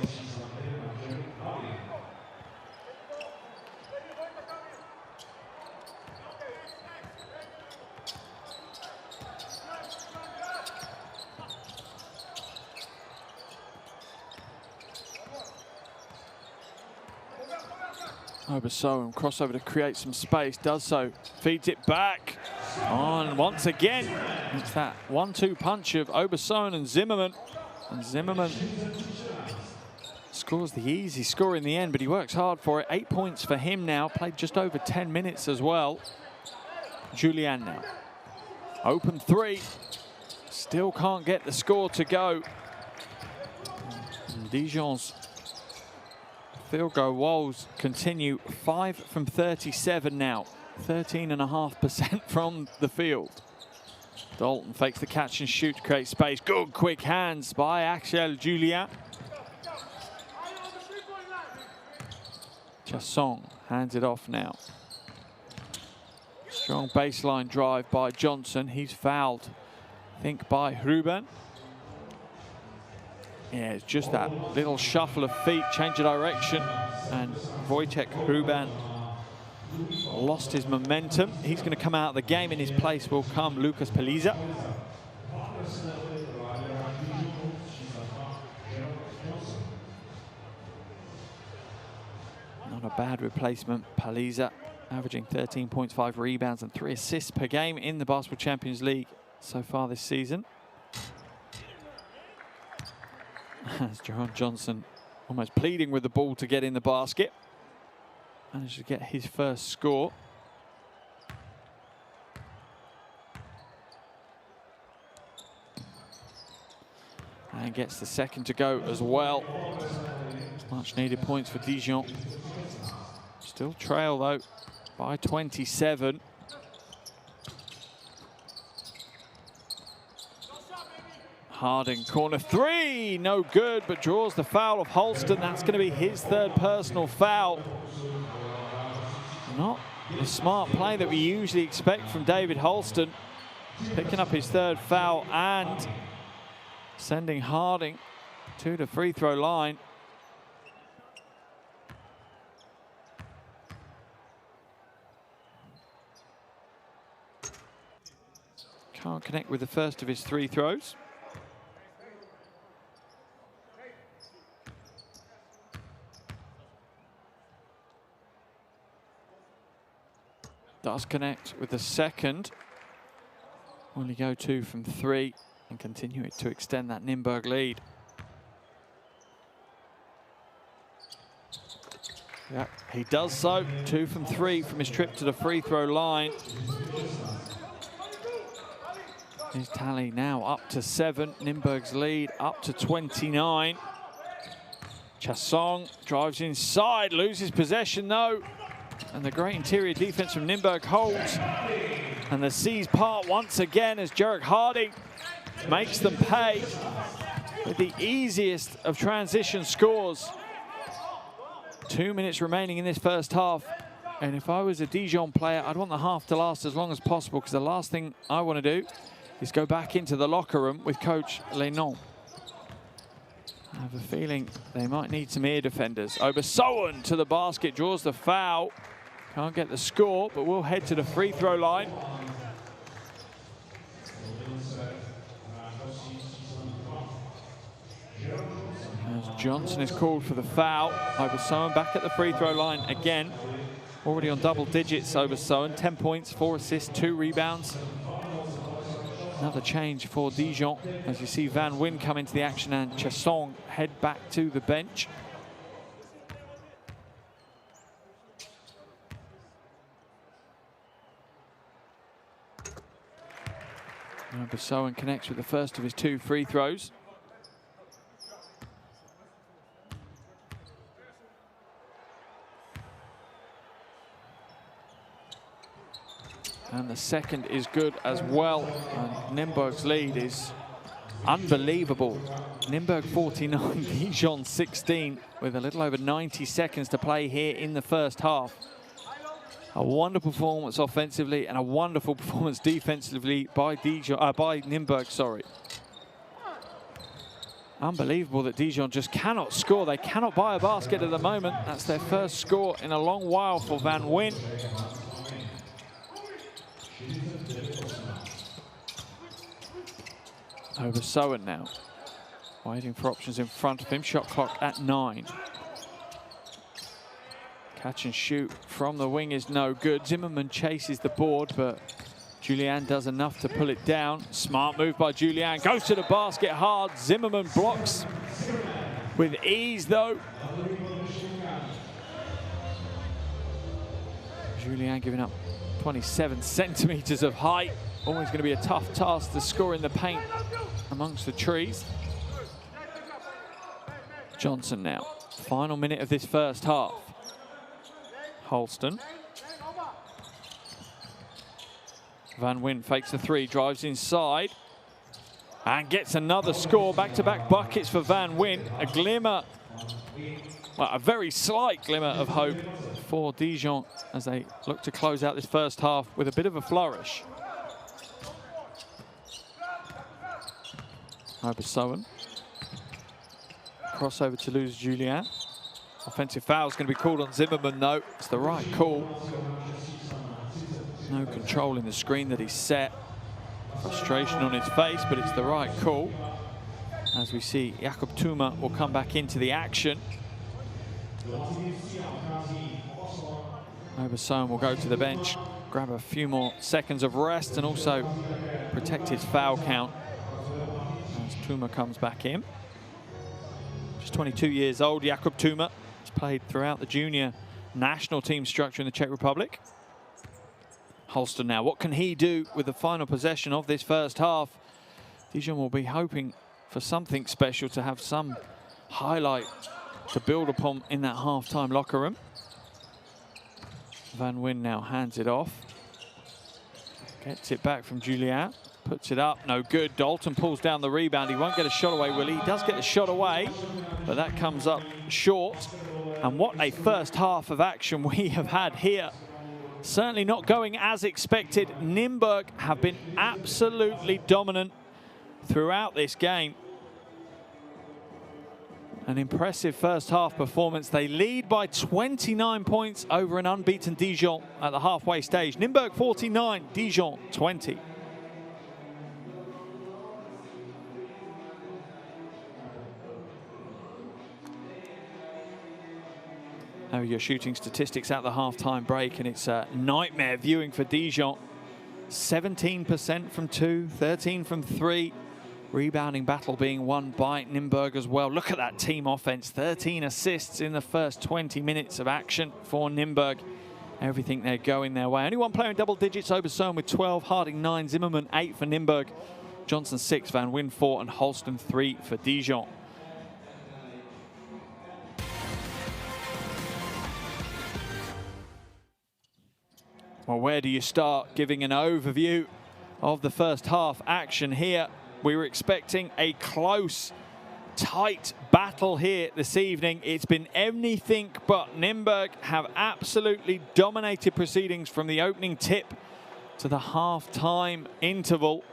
Obersoen crossover to create some space, does so, feeds it back on once again. It's that 1-2 punch of Obersoen and Zimmerman. And Zimmerman scores the easy score in the end, but he works hard for it. 8 points for him now, played just over 10 minutes as well. Julien now. Open three, still can't get the score to go. And Dijon's field goal woes continue. 5 from 37 now. 13.5% from the field. Dalton fakes the catch and shoot to create space. Good quick hands by Axel Julien. Chasson hands it off now. Strong baseline drive by Johnson. He's fouled, I think, by Ruben. Yeah, it's just that little shuffle of feet, change of direction, and Wojciech Ruben lost his momentum. He's going to come out of the game. In his place will come Lucas Paliza. Not a bad replacement, Paliza, averaging 13 points, 5 rebounds and 3 assists per game in the Basketball Champions League so far this season. As Jaron Johnson almost pleading with the ball to get in the basket. Managed to get his first score. And gets the second to go as well. Much needed points for Dijon. Still trail though by 27. Harding, corner three, no good, but draws the foul of Holston. That's going to be his 3rd personal foul. Not the smart play that we usually expect from David Holston. Picking up his 3rd foul and sending Harding to the free throw line. Can't connect with the first of his 3 throws. Does connect with the second. Only go 2 from 3 and continue it to extend that Nymburk lead. Yeah, he does so. 2 from 3 from his trip to the free throw line. His tally now up to 7. Nymburk's lead up to 29. Chasson drives inside, loses possession though. And the great interior defense from Nymburk holds. And the seas part once again as Jarek Harding makes them pay with the easiest of transition scores. 2 minutes remaining in this first half. And if I was a Dijon player, I'd want the half to last as long as possible, because the last thing I want to do is go back into the locker room with Coach Lenon. I have a feeling they might need some ear defenders. Obersoen to the basket, draws the foul. Can't get the score, but we'll head to the free throw line. As Johnson is called for the foul. Obersoen back at the free throw line again. Already on double digits, Obersoen. 10 points, 4 assists, 2 rebounds. Another change for Dijon as you see Van Wyn come into the action and Chasson head back to the bench. Obersoen connects with the first of his 2 free throws. And the second is good as well. And Nymburk's lead is unbelievable. Nymburk 49, Dijon 16, with a little over 90 seconds to play here in the first half. A wonderful performance offensively and a wonderful performance defensively by Nymburk, sorry. Unbelievable that Dijon just cannot score. They cannot buy a basket at the moment. That's their first score in a long while for Van Wyn. Obersoen now, waiting for options in front of him. Shot clock at 9. Catch and shoot from the wing is no good. Zimmerman chases the board, but Julien does enough to pull it down. Smart move by Julien, goes to the basket hard. Zimmerman blocks with ease though. Julien giving up 27 centimeters of height. Always going to be a tough task to score in the paint amongst the trees. Johnson now. Final minute of this first half. Holston. Van Wyn fakes the three, drives inside, and gets another score. Back-to-back buckets for Van Wyn. A glimmer, well, a very slight glimmer of hope for Dijon as they look to close out this first half with a bit of a flourish. Obersoen. Crossover to lose Julien. Offensive foul is going to be called on Zimmerman, though. It's the right call. No control in the screen that he set. Frustration on his face, but it's the right call. As we see, Jakob Tuma will come back into the action. Obersoen will go to the bench, grab a few more seconds of rest, and also protect his foul count as Tuma comes back in. Just 22 years old, Jakob Tuma. He's played throughout the junior national team structure in the Czech Republic. Holston now, what can he do with the final possession of this first half? Dijon will be hoping for something special, to have some highlight to build upon in that half-time locker room. Van Wyn now hands it off. Gets it back from Julien. Puts it up, no good. Dalton pulls down the rebound. He won't get a shot away, will he? He does get the shot away, but that comes up short. And what a first half of action we have had here. Certainly not going as expected. Nymburk have been absolutely dominant throughout this game. An impressive first half performance. They lead by 29 points over an unbeaten Dijon at the halfway stage. Nymburk 49, Dijon 20. Now your shooting statistics at the half-time break, and it's a nightmare viewing for Dijon. 17% from 2, 13 from 3. Rebounding battle being won by Nymburk as well. Look at that team offense. 13 assists in the first 20 minutes of action for Nymburk. Everything they're going their way. Only one player in double digits, Obersoen with 12, Harding 9, Zimmerman 8 for Nymburk, Johnson 6, Van Wyn 4, and Holston 3 for Dijon. Well, where do you start giving an overview of the first half action here? We were expecting a close, tight battle here this evening. It's been anything but. Nymburk have absolutely dominated proceedings from the opening tip to the half-time interval.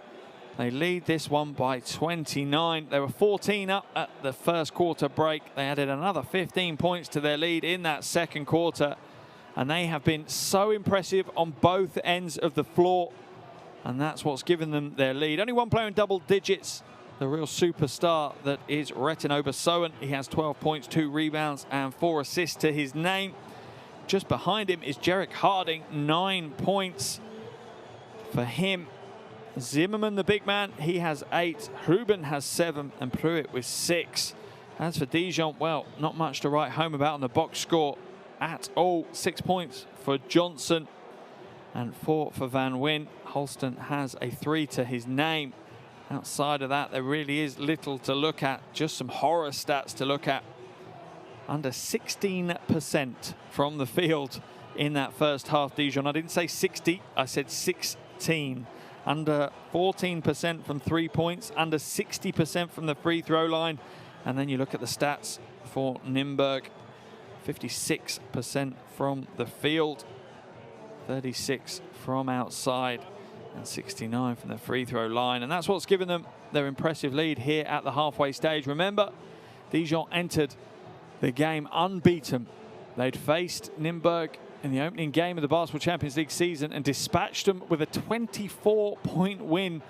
They lead this one by 29. They were 14 up at the first quarter break. They added another 15 points to their lead in that second quarter. And they have been so impressive on both ends of the floor. And that's what's given them their lead. Only one player in double digits, the real superstar that is Retin Obersoen. He has 12 points, 2 rebounds, and 4 assists to his name. Just behind him is Jarek Harding, 9 points for him. Zimmerman, the big man, he has 8. Ruben has 7, and Pruitt with 6. As for Dijon, well, not much to write home about on the box score at all. 6 points for Johnson and 4 for Van Wyn. Holston has a 3 to his name. Outside of that, there really is little to look at. Just some horror stats to look at. Under 16% from the field in that first half, Dijon. I didn't say 60, I said 16. Under 14% from 3 points, under 60% from the free throw line. And then you look at the stats for Nymburk. 56% from the field, 36 from outside, and 69 from the free throw line. And that's what's given them their impressive lead here at the halfway stage. Remember, Dijon entered the game unbeaten. They'd faced Nymburk in the opening game of the Basketball Champions League season and dispatched them with a 24-point win.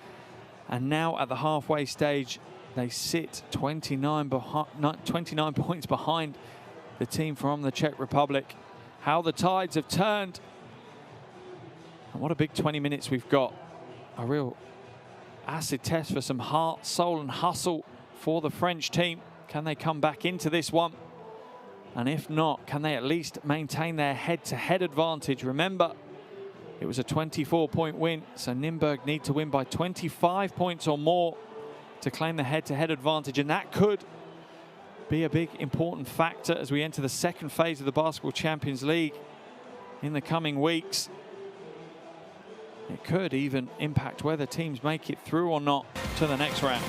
And now at the halfway stage, they sit 29 points behind the team from the Czech Republic. How the tides have turned. And what a big 20 minutes we've got. A real acid test for some heart, soul, and hustle for the French team. Can they come back into this one? And if not, can they at least maintain their head-to-head advantage? Remember, it was a 24-point win, so Nymburk need to win by 25 points or more to claim the head-to-head advantage, and that could be a big important factor as we enter the second phase of the Basketball Champions League in the coming weeks. It could even impact whether teams make it through or not to the next round.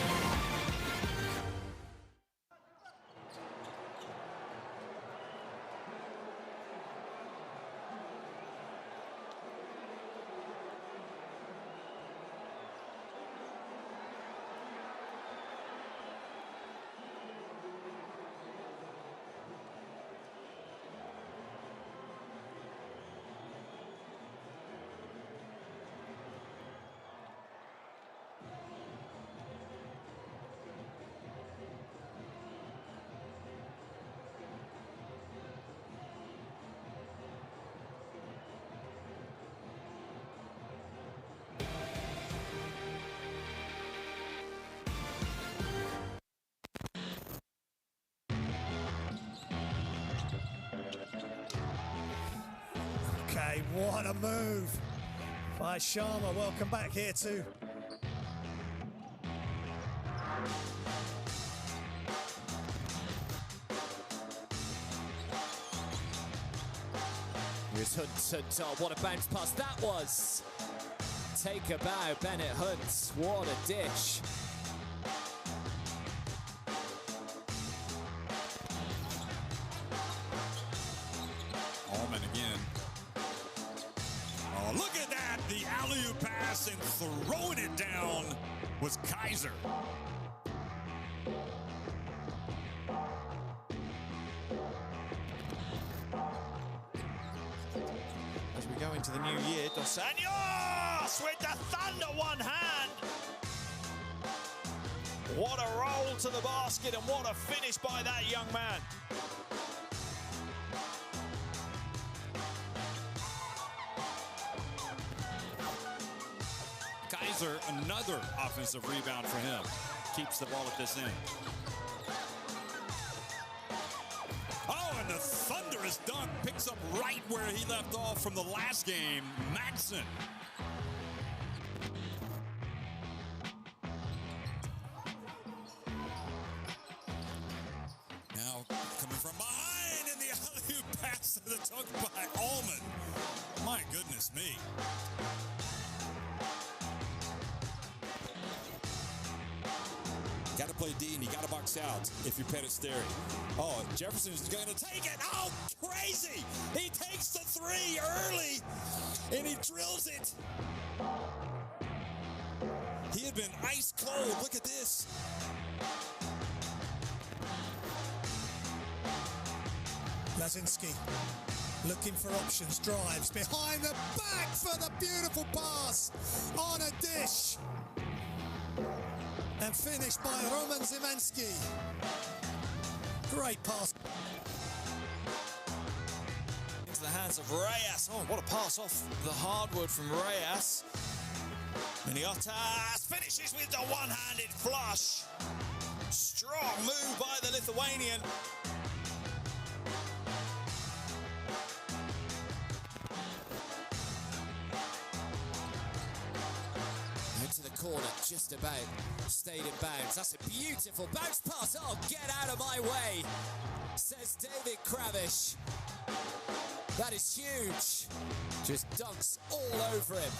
Okay, what a move by SHARMA. Welcome back here too. Here's Hunt. Oh, what a bounce pass that was. Take a bow, Bennett Hunt. What a dish. Allman again. Oh, look at that. The alley-oop pass and throwing it down was KYSER. As we go into the new year, Dos Anjos with the thunder one hand. What a roll to the basket and what a finish by that young man. KYSER, another offensive rebound for him. Keeps the ball at this end. Oh, and the thunderous dunk picks up right where he left off from the last game. Maxson. Now coming from behind in the alley-oop pass to the dunk by Allman. My goodness me. Got to play D and you got to box out if you're Penisteri. Oh, Jefferson is going to take it. Oh, crazy. He takes the three early and he drills it. He had been ice cold. Look at this. Lazinski looking for options, drives behind the back for the beautiful pass on a dish. And finished by Roman Zimanski. Great pass. Into the hands of Reyes. Oh, what a pass off the hardwood from Reyes. Miniotas finishes with the one-handed flush. Strong move by the Lithuanian. Into the corner, just about stayed in bounds. That's a beautiful bounce pass. Oh, get out of my way, says David Kravish. That is huge. Just dunks all over him.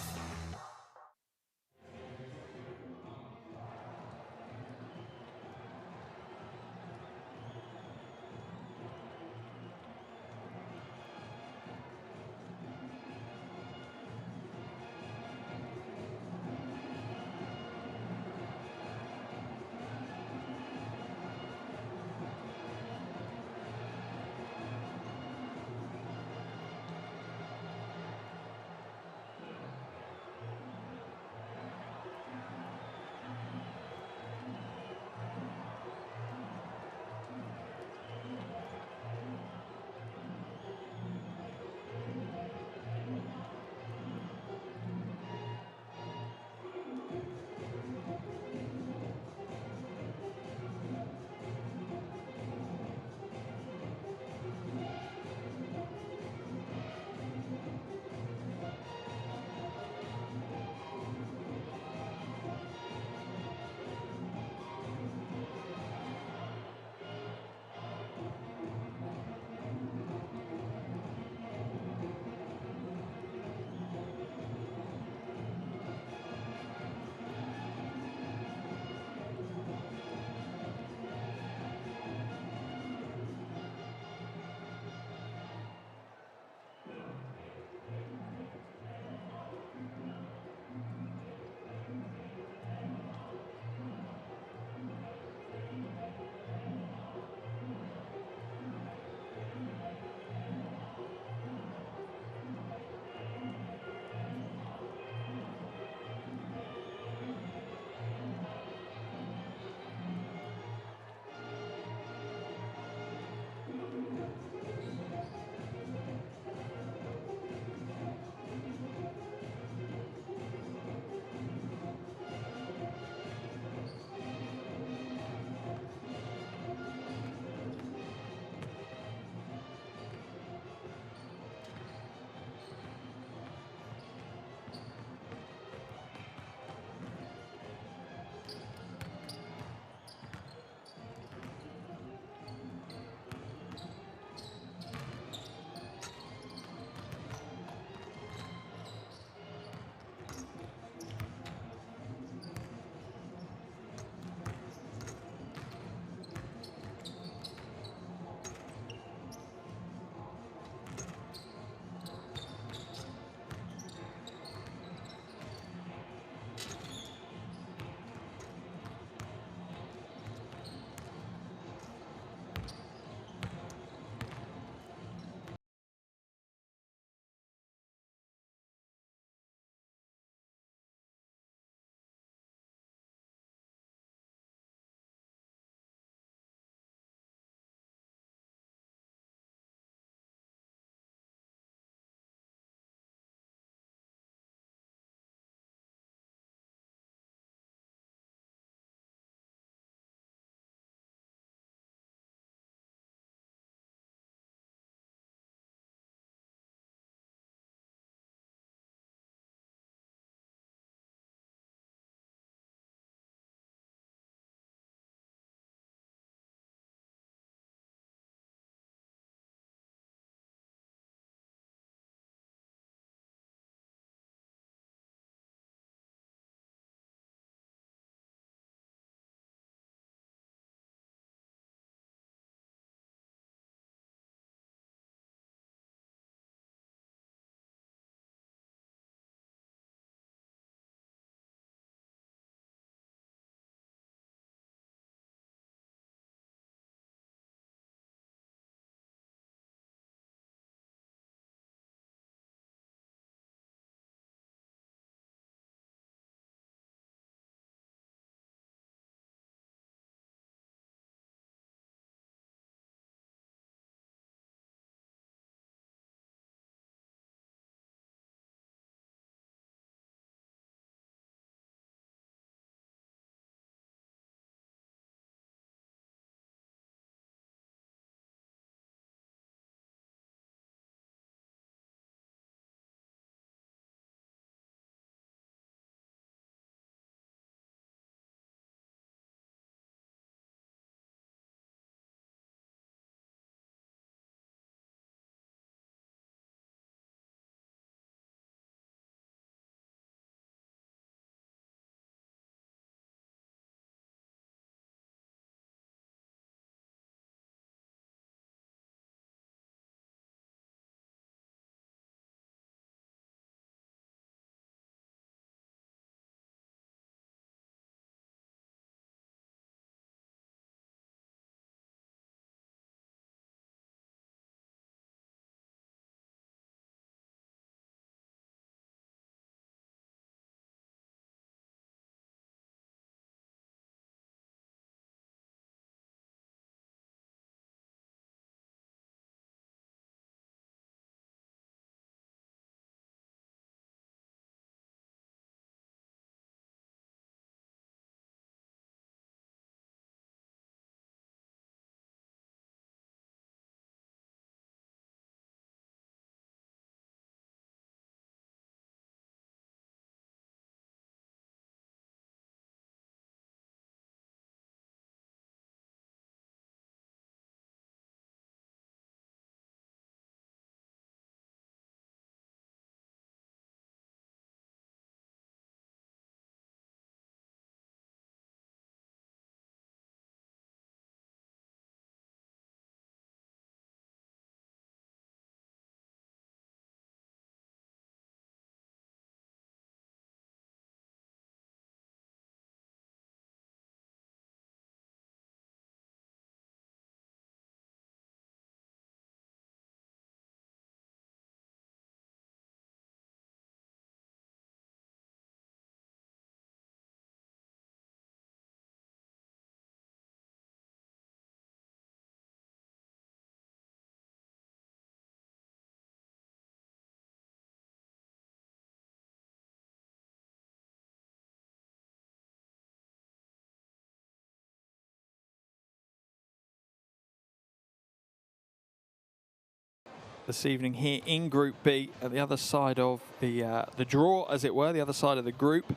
this evening here in Group B, at the other side of the draw, as it were, the other side of the group.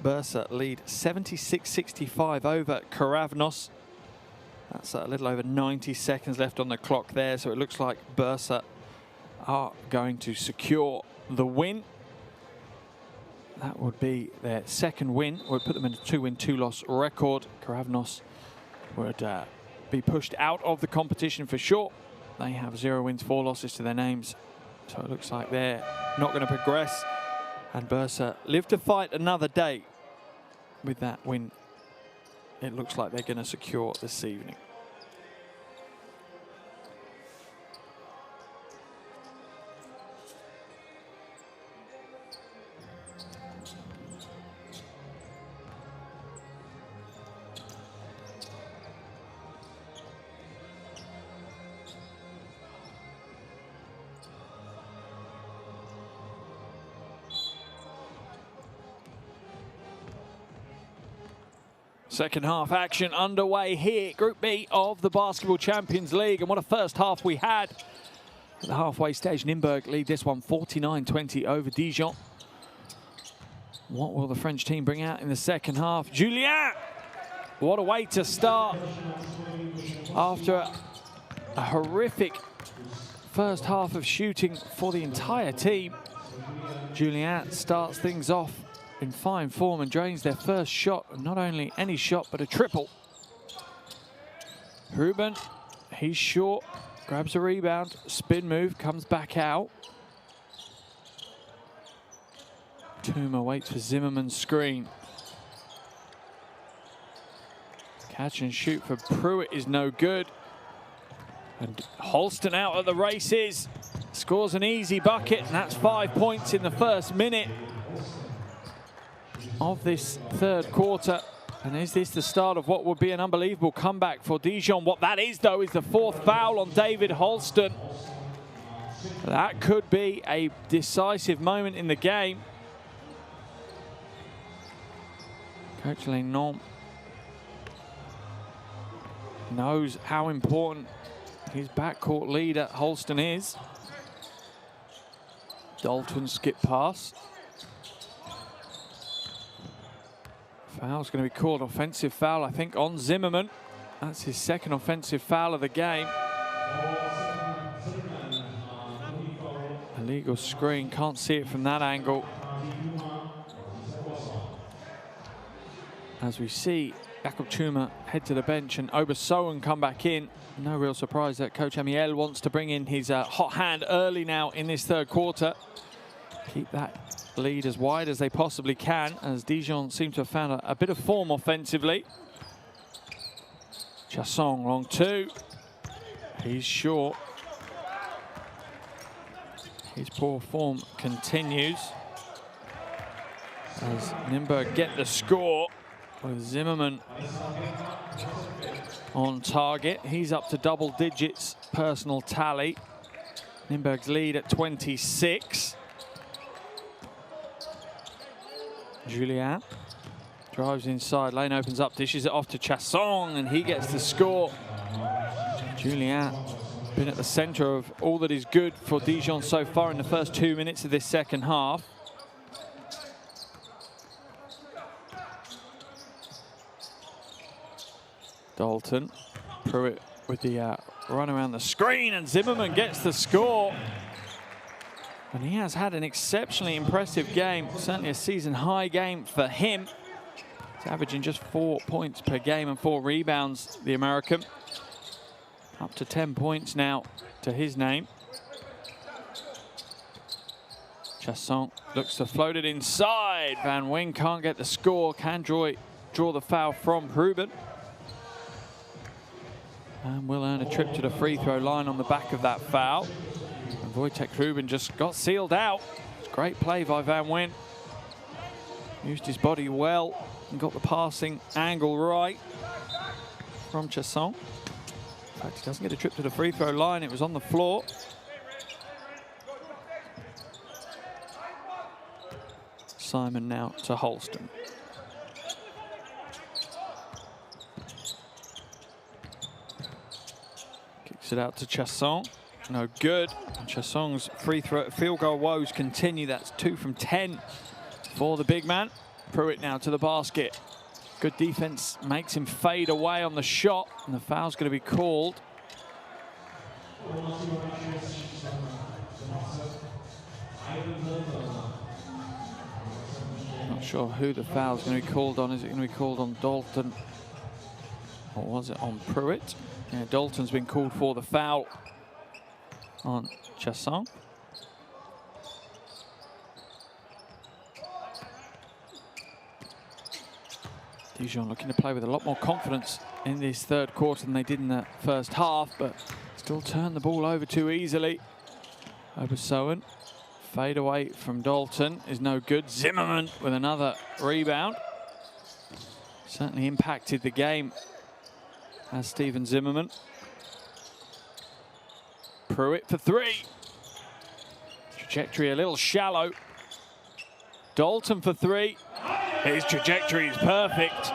Bursa lead 76-65 over Karavnos. That's a little over 90 seconds left on the clock there, so it looks like Bursa are going to secure the win. That would be their second win. Would put them in a 2-win, 2-loss record. Karavnos would be pushed out of the competition for sure. They have 0 wins, 4 losses to their names. So it looks like they're not going to progress. And Bursa live to fight another day. With that win, it looks like they're going to secure this evening. Second half action underway here, Group B of the Basketball Champions League. And what a first half we had. At the halfway stage, Nymburk lead this one 49-20 over Dijon. What will the French team bring out in the second half? Julien! What a way to start. After a horrific first half of shooting for the entire team, Julien starts things off in fine form and drains their first shot. Not only any shot, but a triple. Ruben, he's short, grabs a rebound, spin move, comes back out. Tuma waits for Zimmerman's screen. Catch and shoot for Pruitt is no good. And Holston out at the races. Scores an easy bucket, and that's 5 points in the first minute of this third quarter. And is this the start of what would be an unbelievable comeback for Dijon? What that is, though, is the fourth foul on David Holston. That could be a decisive moment in the game. Coach Legnon knows how important his backcourt leader Holston is. Dalton skip pass. Foul's going to be called, offensive foul, I think, on Zimmerman. That's his second offensive foul of the game. Illegal screen, can't see it from that angle. As we see Jakob Tuma head to the bench and Obersoen come back in. No real surprise that Coach MICHALE wants to bring in his hot hand early now in this third quarter. Keep that lead as wide as they possibly can, as Dijon seem to have found a bit of form offensively. Chasson, long two. He's short. His poor form continues as Nymburk get the score with Zimmerman on target. He's up to double digits personal tally. Nymburk's lead at 26. Julien drives inside, lane opens up, dishes it off to Chasson, and he gets the score. Julien been at the center of all that is good for Dijon so far in the first 2 minutes of this second half. Dalton, Pruitt with the run around the screen, and Zimmerman gets the score. And he has had an exceptionally impressive game, certainly a season-high game for him. He's averaging just 4 points per game and 4 rebounds, the American. Up to 10 points now to his name. Chasson looks to float it inside. Van Wing can't get the score, can draw the foul from Ruben. And will earn a trip to the free throw line on the back of that foul. And Wojtek Ruben just got sealed out. Great play by Van Wyn. Used his body well and got the passing angle right from Chasson. In fact, he doesn't get a trip to the free throw line. It was on the floor. Simon now to Holston. Kicks it out to Chasson. no good. Chassong's free throw, field goal woes continue. That's 2 from 10 for the big man. Pruitt now to the basket. Good defense makes him fade away on the shot, and the foul's going to be called. Not sure who the foul's going to be called on. Is it going to be called on Dalton? Or was it on Pruitt? Yeah, Dalton's been called for the foul on Chassong. Dijon looking to play with a lot more confidence in this third quarter than they did in the first half, but still turn the ball over too easily. Obersoen, fade away from Dalton is no good. Zimmerman with another rebound. Certainly impacted the game as Steven Zimmerman. Pruitt for 3. Trajectory a little shallow. Dalton for 3. His trajectory is perfect.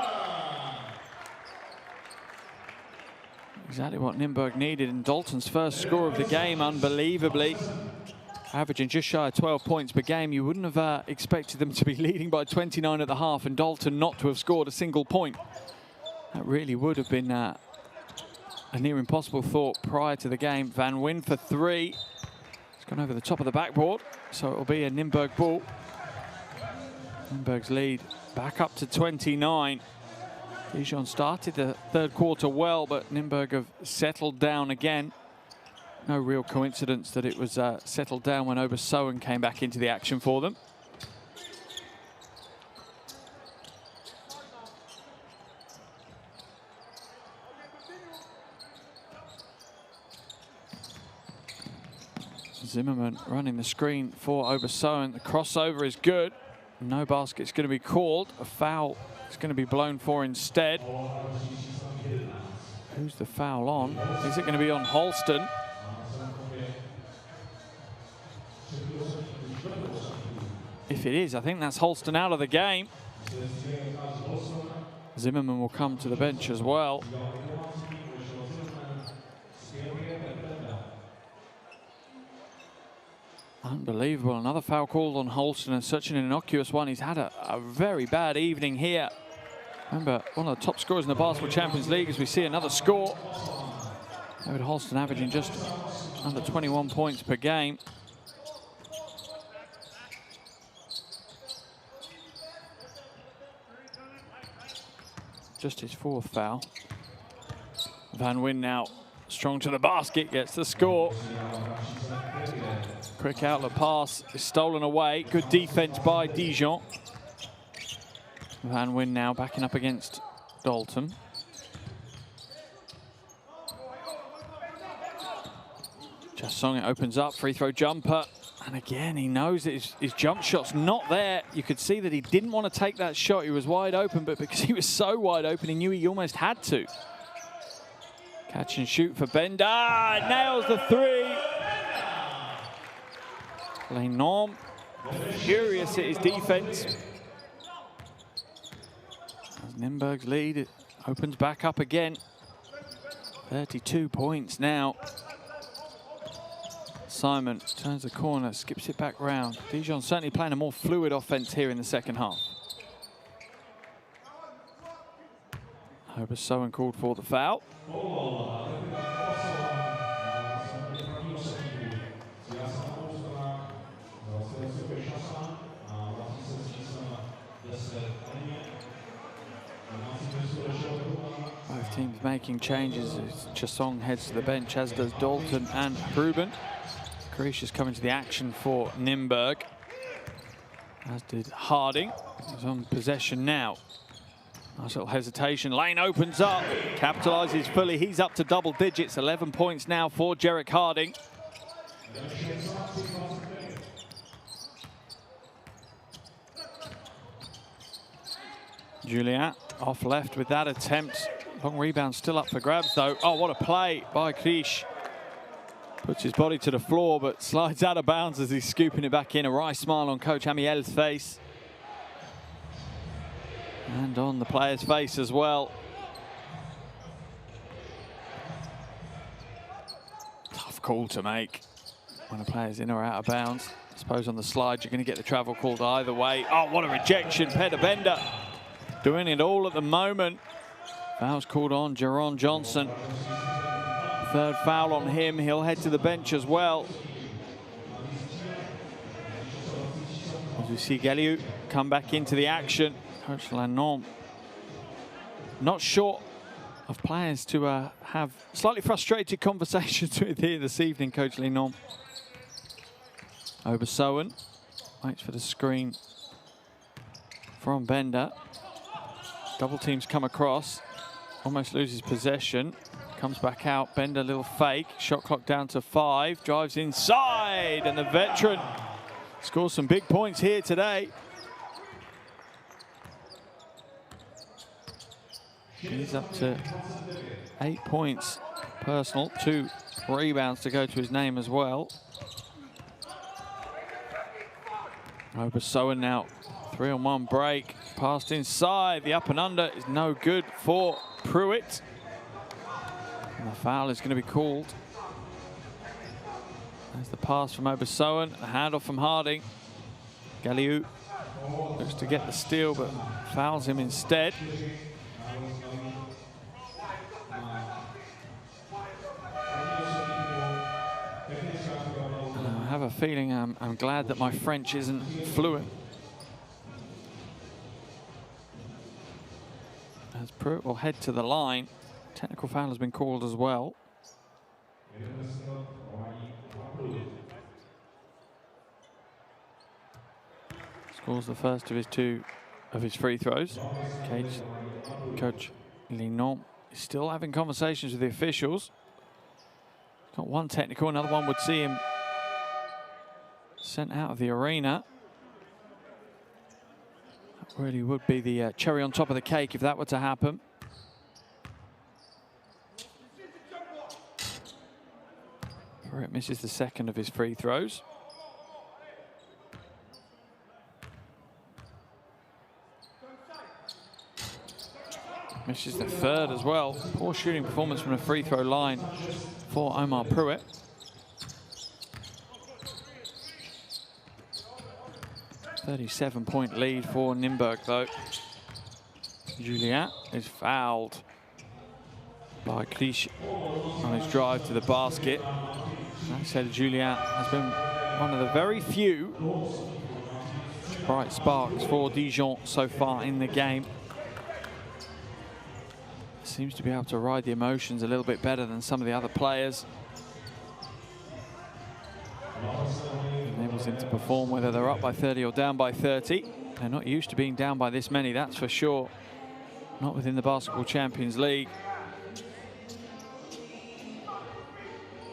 Exactly what Nymburk needed, and Dalton's first score of the game, unbelievably. Averaging just shy of 12 points per game. You wouldn't have expected them to be leading by 29 at the half and Dalton not to have scored a single point. That really would have been a near impossible thought prior to the game. Van Wyn for 3. It's gone over the top of the backboard, so it will be a Nymburk ball. Nymburk's lead back up to 29. Dijon started the third quarter well, but Nymburk have settled down again. No real coincidence that it was settled down when Obersoen came back into the action for them. Zimmerman running the screen for Obersoen. The crossover is good. No basket's going to be called. A foul is going to be blown for instead. Who's the foul on? Is it going to be on Holston? If it is, I think that's Holston out of the game. Zimmerman will come to the bench as well. Unbelievable. Another foul called on Holston, and such an innocuous one. He's had a very bad evening here. Remember, one of the top scorers in the Basketball Champions League, as we see another score. David Holston averaging just under 21 points per game. Just his 4th foul. Van Wyn now strong to the basket, gets the score. Quick outlet pass is stolen away. Good defense by Dijon. Van Wyn now backing up against Dalton. Chassong, it opens up, free throw jumper. And again, he knows that his jump shot's not there. You could see that he didn't want to take that shot. He was wide open, but because he was so wide open, he knew he almost had to. Catch and shoot for Bender. Nails the 3. Lenormand furious at his defense. As Nymburk's lead, it opens back up again. 32 points now. Simon turns the corner, skips it back round. Dijon certainly playing a more fluid offense here in the second half. Obersoen called for the foul. Both teams making changes as Chassong heads to the bench, as does Dalton and Ruben. Carisha's coming to the action for Nymburk, as did Harding. He's on possession now. Nice little hesitation. Lane opens up, capitalizes fully. He's up to double digits. 11 points now for Jarek Harding. Julien off left with that attempt. Long rebound still up for grabs though. Oh, what a play by Krish. Puts his body to the floor, but slides out of bounds as he's scooping it back in. A wry smile on Coach Amiel's face. And on the player's face as well. Tough tough call to make when a player's in or out of bounds. I suppose on the slide you're going to get the travel called either way. Oh, what a rejection. Peter Bender doing it all at the moment. Foul's called on Jaron Johnson. Third foul on him. He'll head to the bench as well. As we see Galiu come back into the action. Coach Lannon not short of players to have slightly frustrated conversations with here this evening, Coach Lannon. Obersoen waits for the screen from Bender. Double teams come across. Almost loses possession. Comes back out. Bender, little fake. Shot clock down to 5. Drives inside. And the veteran scores some big points here today. He's up to 8 points personal. 2 rebounds to go to his name as well. Obersoen now. 3-on-1 break. Passed inside. The up and under is no good for Pruitt. And the foul is going to be called. There's the pass from Obersoen. The handoff from Harding. Galiu looks to get the steal, but fouls him instead. I have a feeling I'm glad that my French isn't fluent. As Pruitt will head to the line. Technical foul has been called as well. Scores the first of his free throws. Coach Linon is still having conversations with the officials. Got one technical, another one would see him sent out of the arena. That really would be the cherry on top of the cake if that were to happen. Pruitt misses the second of his free throws. Misses the third as well. Poor shooting performance from the free throw line for Omar Pruitt. .37-point lead for Nymburk though. Julien is fouled by Clich on his drive to the basket. Like I said, Julien has been one of the very few bright sparks for Dijon so far in the game. Seems to be able to ride the emotions a little bit better than some of the other players. Enables him to perform whether they're up by 30 or down by 30. They're not used to being down by this many, that's for sure. Not within the Basketball Champions League.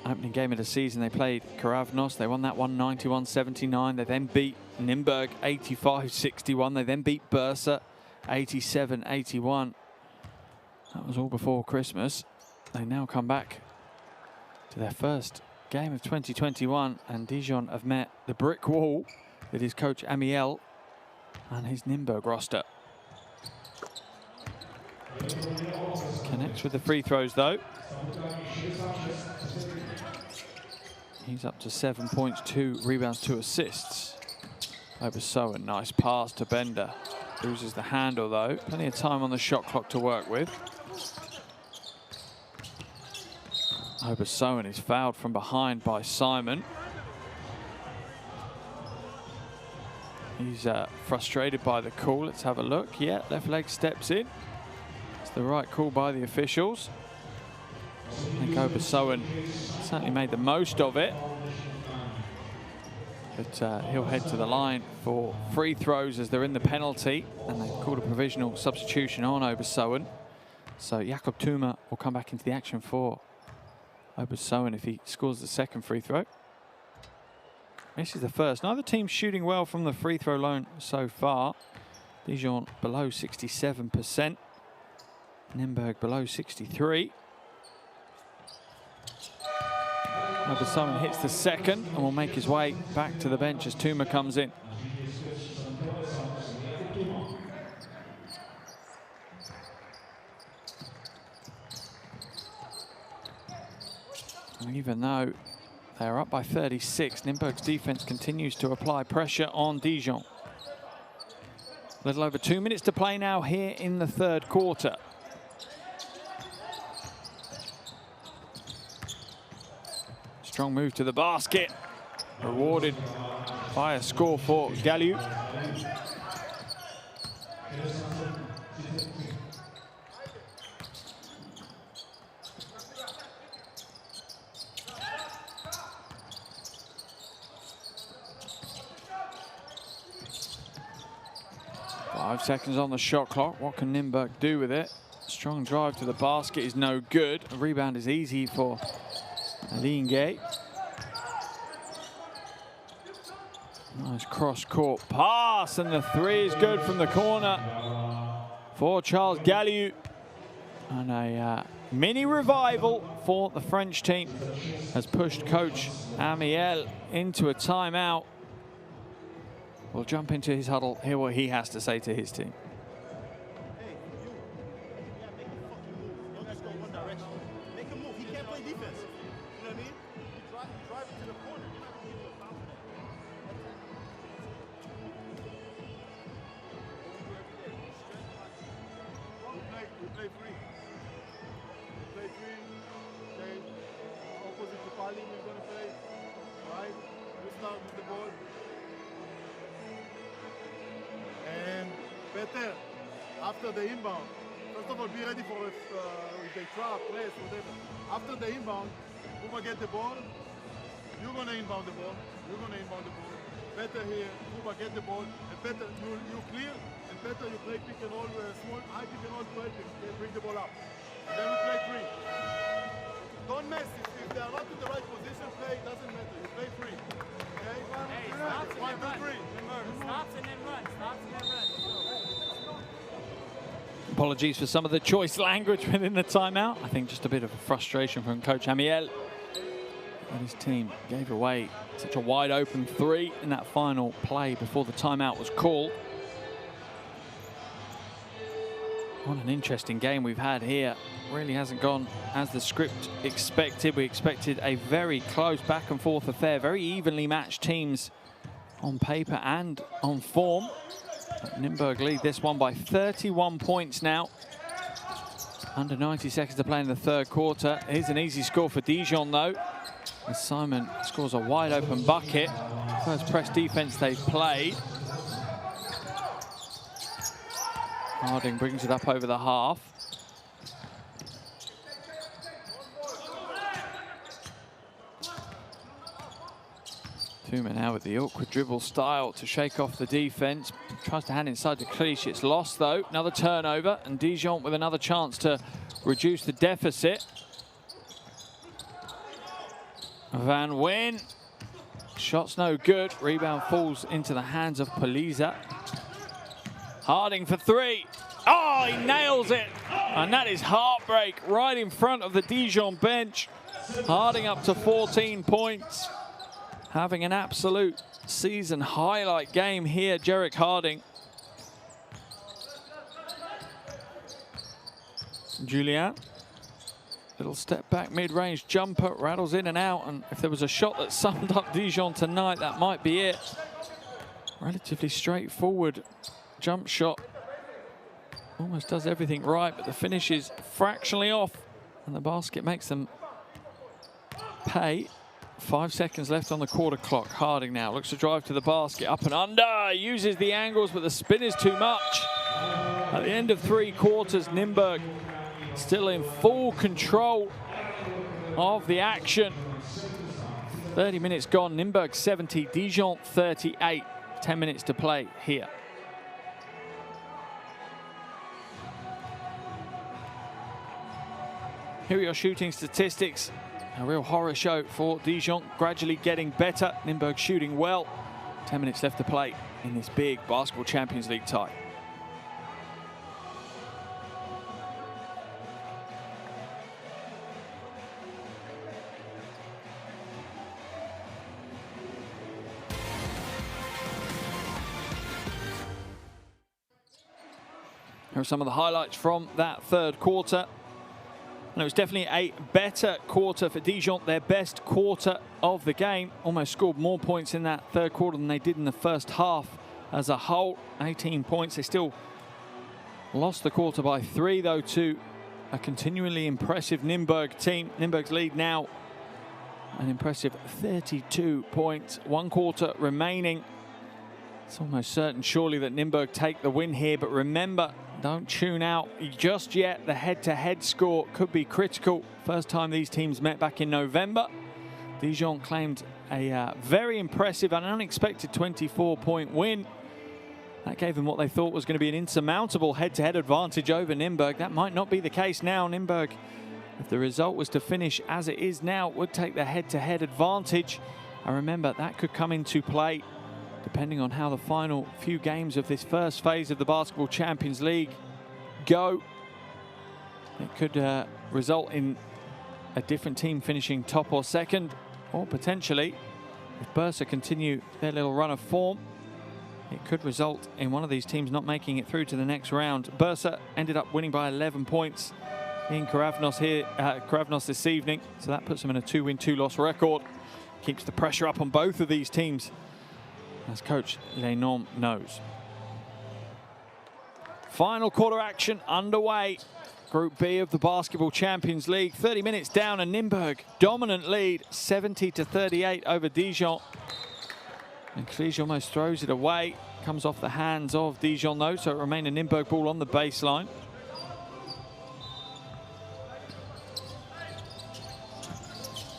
Opening game of the season, they played Karavnos. They won that one 91-79. They then beat Nymburk 85-61. They then beat Bursa 87-81. That was all before Christmas. They now come back to their first game of 2021, and Dijon have met the brick wall that is Coach Amiel and his Nymburk roster. Connects with the free throws though. He's up to 7 points, 2 rebounds, 2 assists. Obersoen, nice pass to Bender. Loses the handle though. Plenty of time on the shot clock to work with. Obersoen is fouled from behind by Simon. He's frustrated by the call. Let's have a look. Yeah, left leg steps in. It's the right call by the officials. I think Obersoen certainly made the most of it. But he'll head to the line for free throws as they're in the penalty. And they've called a provisional substitution on Obersoen. So Jakob Tuma will come back into the action for Obersoen if he scores the second free throw. Misses the first. Neither team's shooting well from the free throw line so far. Dijon below 67%. Nymburk below 63%. Obersoen hits the second and will make his way back to the bench as Tuma comes in. And even though They're up by 36. Nymburk's defense continues to apply pressure on Dijon. A little over 2 minutes to play now here in the third quarter. Strong move to the basket. Rewarded by a score for Galliou. Five seconds on the shot clock. What can Nymburk do with it? Strong drive to the basket is no good. A rebound is easy for Gameday. Nice cross-court pass, and the three is good from the corner for Charles Galliou. And a mini revival for the French team has pushed coach MICHALE into a timeout. We'll jump into his huddle, hear what he has to say to his team. After the inbound, first of all, be ready for if they trap, press, whatever. After the inbound, who will get the ball? You're gonna inbound the ball. You're gonna inbound the ball. Better here, who will get the ball? And better you clear, and better you play pick and roll, small high pick and roll to help him. Bring the ball up. And then we play free. Don't mess. If they are not in the right position, play. Doesn't matter. You play free. Okay? Hey, stops and then run. 1, 2, 3. Stops and then run. Stops and then run. Apologies for some of the choice language within the timeout. I think just a bit of frustration from Coach MICHALE. And his team gave away such a wide open three in that final play before the timeout was called. What an interesting game we've had here. Really hasn't gone as the script expected. We expected a very close back and forth affair. Very evenly matched teams on paper and on form. Nymburk lead this one by 31 points now. Under 90 seconds to play in the third quarter. Here's an easy score for Dijon though, as Simon scores a wide open bucket. First press defense they've played. Harding brings it up over the half. Two men now with the awkward dribble style to shake off the defense. Tries to hand inside to Cliche. It's lost though. Another turnover, and Dijon with another chance to reduce the deficit. Van Wyn. Shot's no good. Rebound falls into the hands of Poliza. Harding for three. Oh, he nails it. And that is heartbreak right in front of the Dijon bench. Harding up to 14 points. Having an absolute season highlight game here, Jarek Harding. Julien, little step back mid-range jumper, rattles in and out, and if there was a shot that summed up Dijon tonight, that might be it. Relatively straightforward jump shot. Almost does everything right, but the finish is fractionally off, and the basket makes them pay. 5 seconds left on the quarter clock. Harding now looks to drive to the basket, up and under, uses the angles, but the spin is too much. At the end of 3 quarters, Nymburk still in full control of the action. 30 minutes gone, Nymburk 70, Dijon 38. 10 minutes to play here. Here are your shooting statistics. A real horror show for Dijon, gradually getting better. Nymburk shooting well. 10 minutes left to play in this big Basketball Champions League tie. Here are some of the highlights from that third quarter. And it was definitely a better quarter for Dijon, their best quarter of the game. Almost scored more points in that third quarter than they did in the first half as a whole. 18 points. They still lost the quarter by 3, though, to a continually impressive Nymburk team. Nymburk's lead now an impressive 32 points. 1 quarter remaining. It's almost certain, surely, that Nymburk take the win here. But remember, don't tune out just yet. The head-to-head score could be critical. First time these teams met back in November. Dijon claimed a very impressive and unexpected 24-point win. That gave them what they thought was going to be an insurmountable head-to-head advantage over Nymburk. That might not be the case now. Nymburk, if the result was to finish as it is now, would take the head-to-head advantage. And remember, that could come into play depending on how the final few games of this first phase of the Basketball Champions League go. It could result in a different team finishing top or second, or potentially, if Bursa continue their little run of form, it could result in one of these teams not making it through to the next round. Bursa ended up winning by 11 points in Kravnos this evening, so that puts them in a 2-win, 2-loss record. Keeps the pressure up on both of these teams, as coach Lenormand knows. Final quarter action underway. Group B of the Basketball Champions League. 30 minutes down, and Nymburk dominant lead, 70-38 over Dijon. And Clige almost throws it away. Comes off the hands of Dijon, though, so it remained a Nymburk ball on the baseline.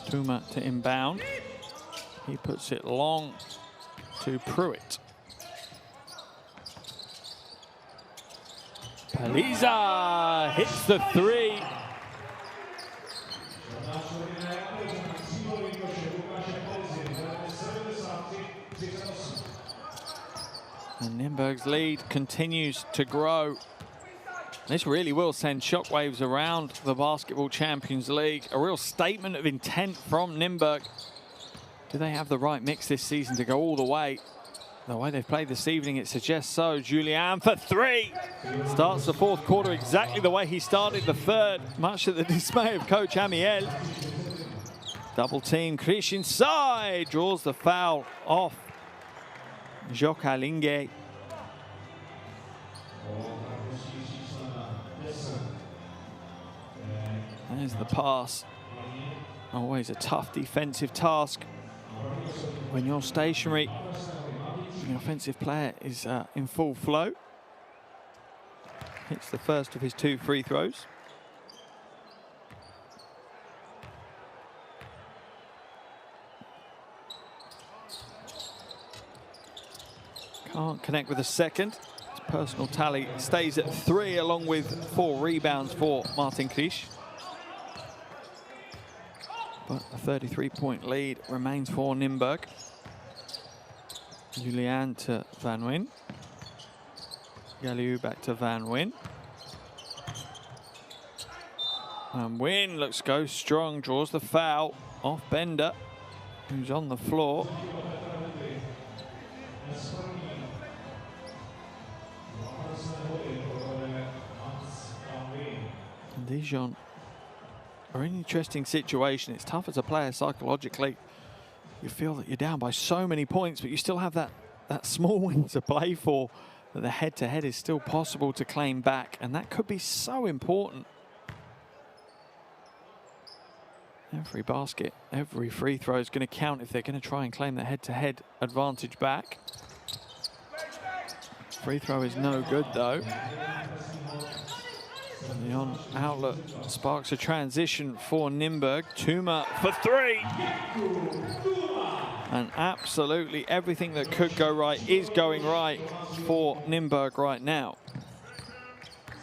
Tuma to inbound. He puts it long to Pruitt. Paliza hits the 3. And Nymburk's lead continues to grow. This really will send shockwaves around the Basketball Champions League. A real statement of intent from Nymburk. Do they have the right mix this season to go all the way? The way they've played this evening, it suggests so. Julien for 3. Starts the fourth quarter exactly the way he started the third, much to the dismay of coach Amiel. Double team, Krish inside, draws the foul off Jokalinge. There's the pass. Always a tough defensive task when you're stationary. The offensive player is in full flow. Hits the first of his 2 free throws. Can't connect with a second. His personal tally stays at 3, along with 4 rebounds for Martin Krish. But a 33-point lead remains for Nymburk. Julien to Van Wyn. Galiu back to Van Wyn. Van Wyn looks go strong, draws the foul off Bender, who's on the floor. And Dijon are in an interesting situation. It's tough as a player psychologically. You feel that you're down by so many points, but you still have that small win to play for, that the head-to-head is still possible to claim back, and that could be so important. Every basket, every free throw is going to count if they're going to try and claim the head-to-head advantage back. Free throw is no good, though. And the on outlet sparks a transition for Nymburk. Tuma for 3. And absolutely everything that could go right is going right for Nymburk right now.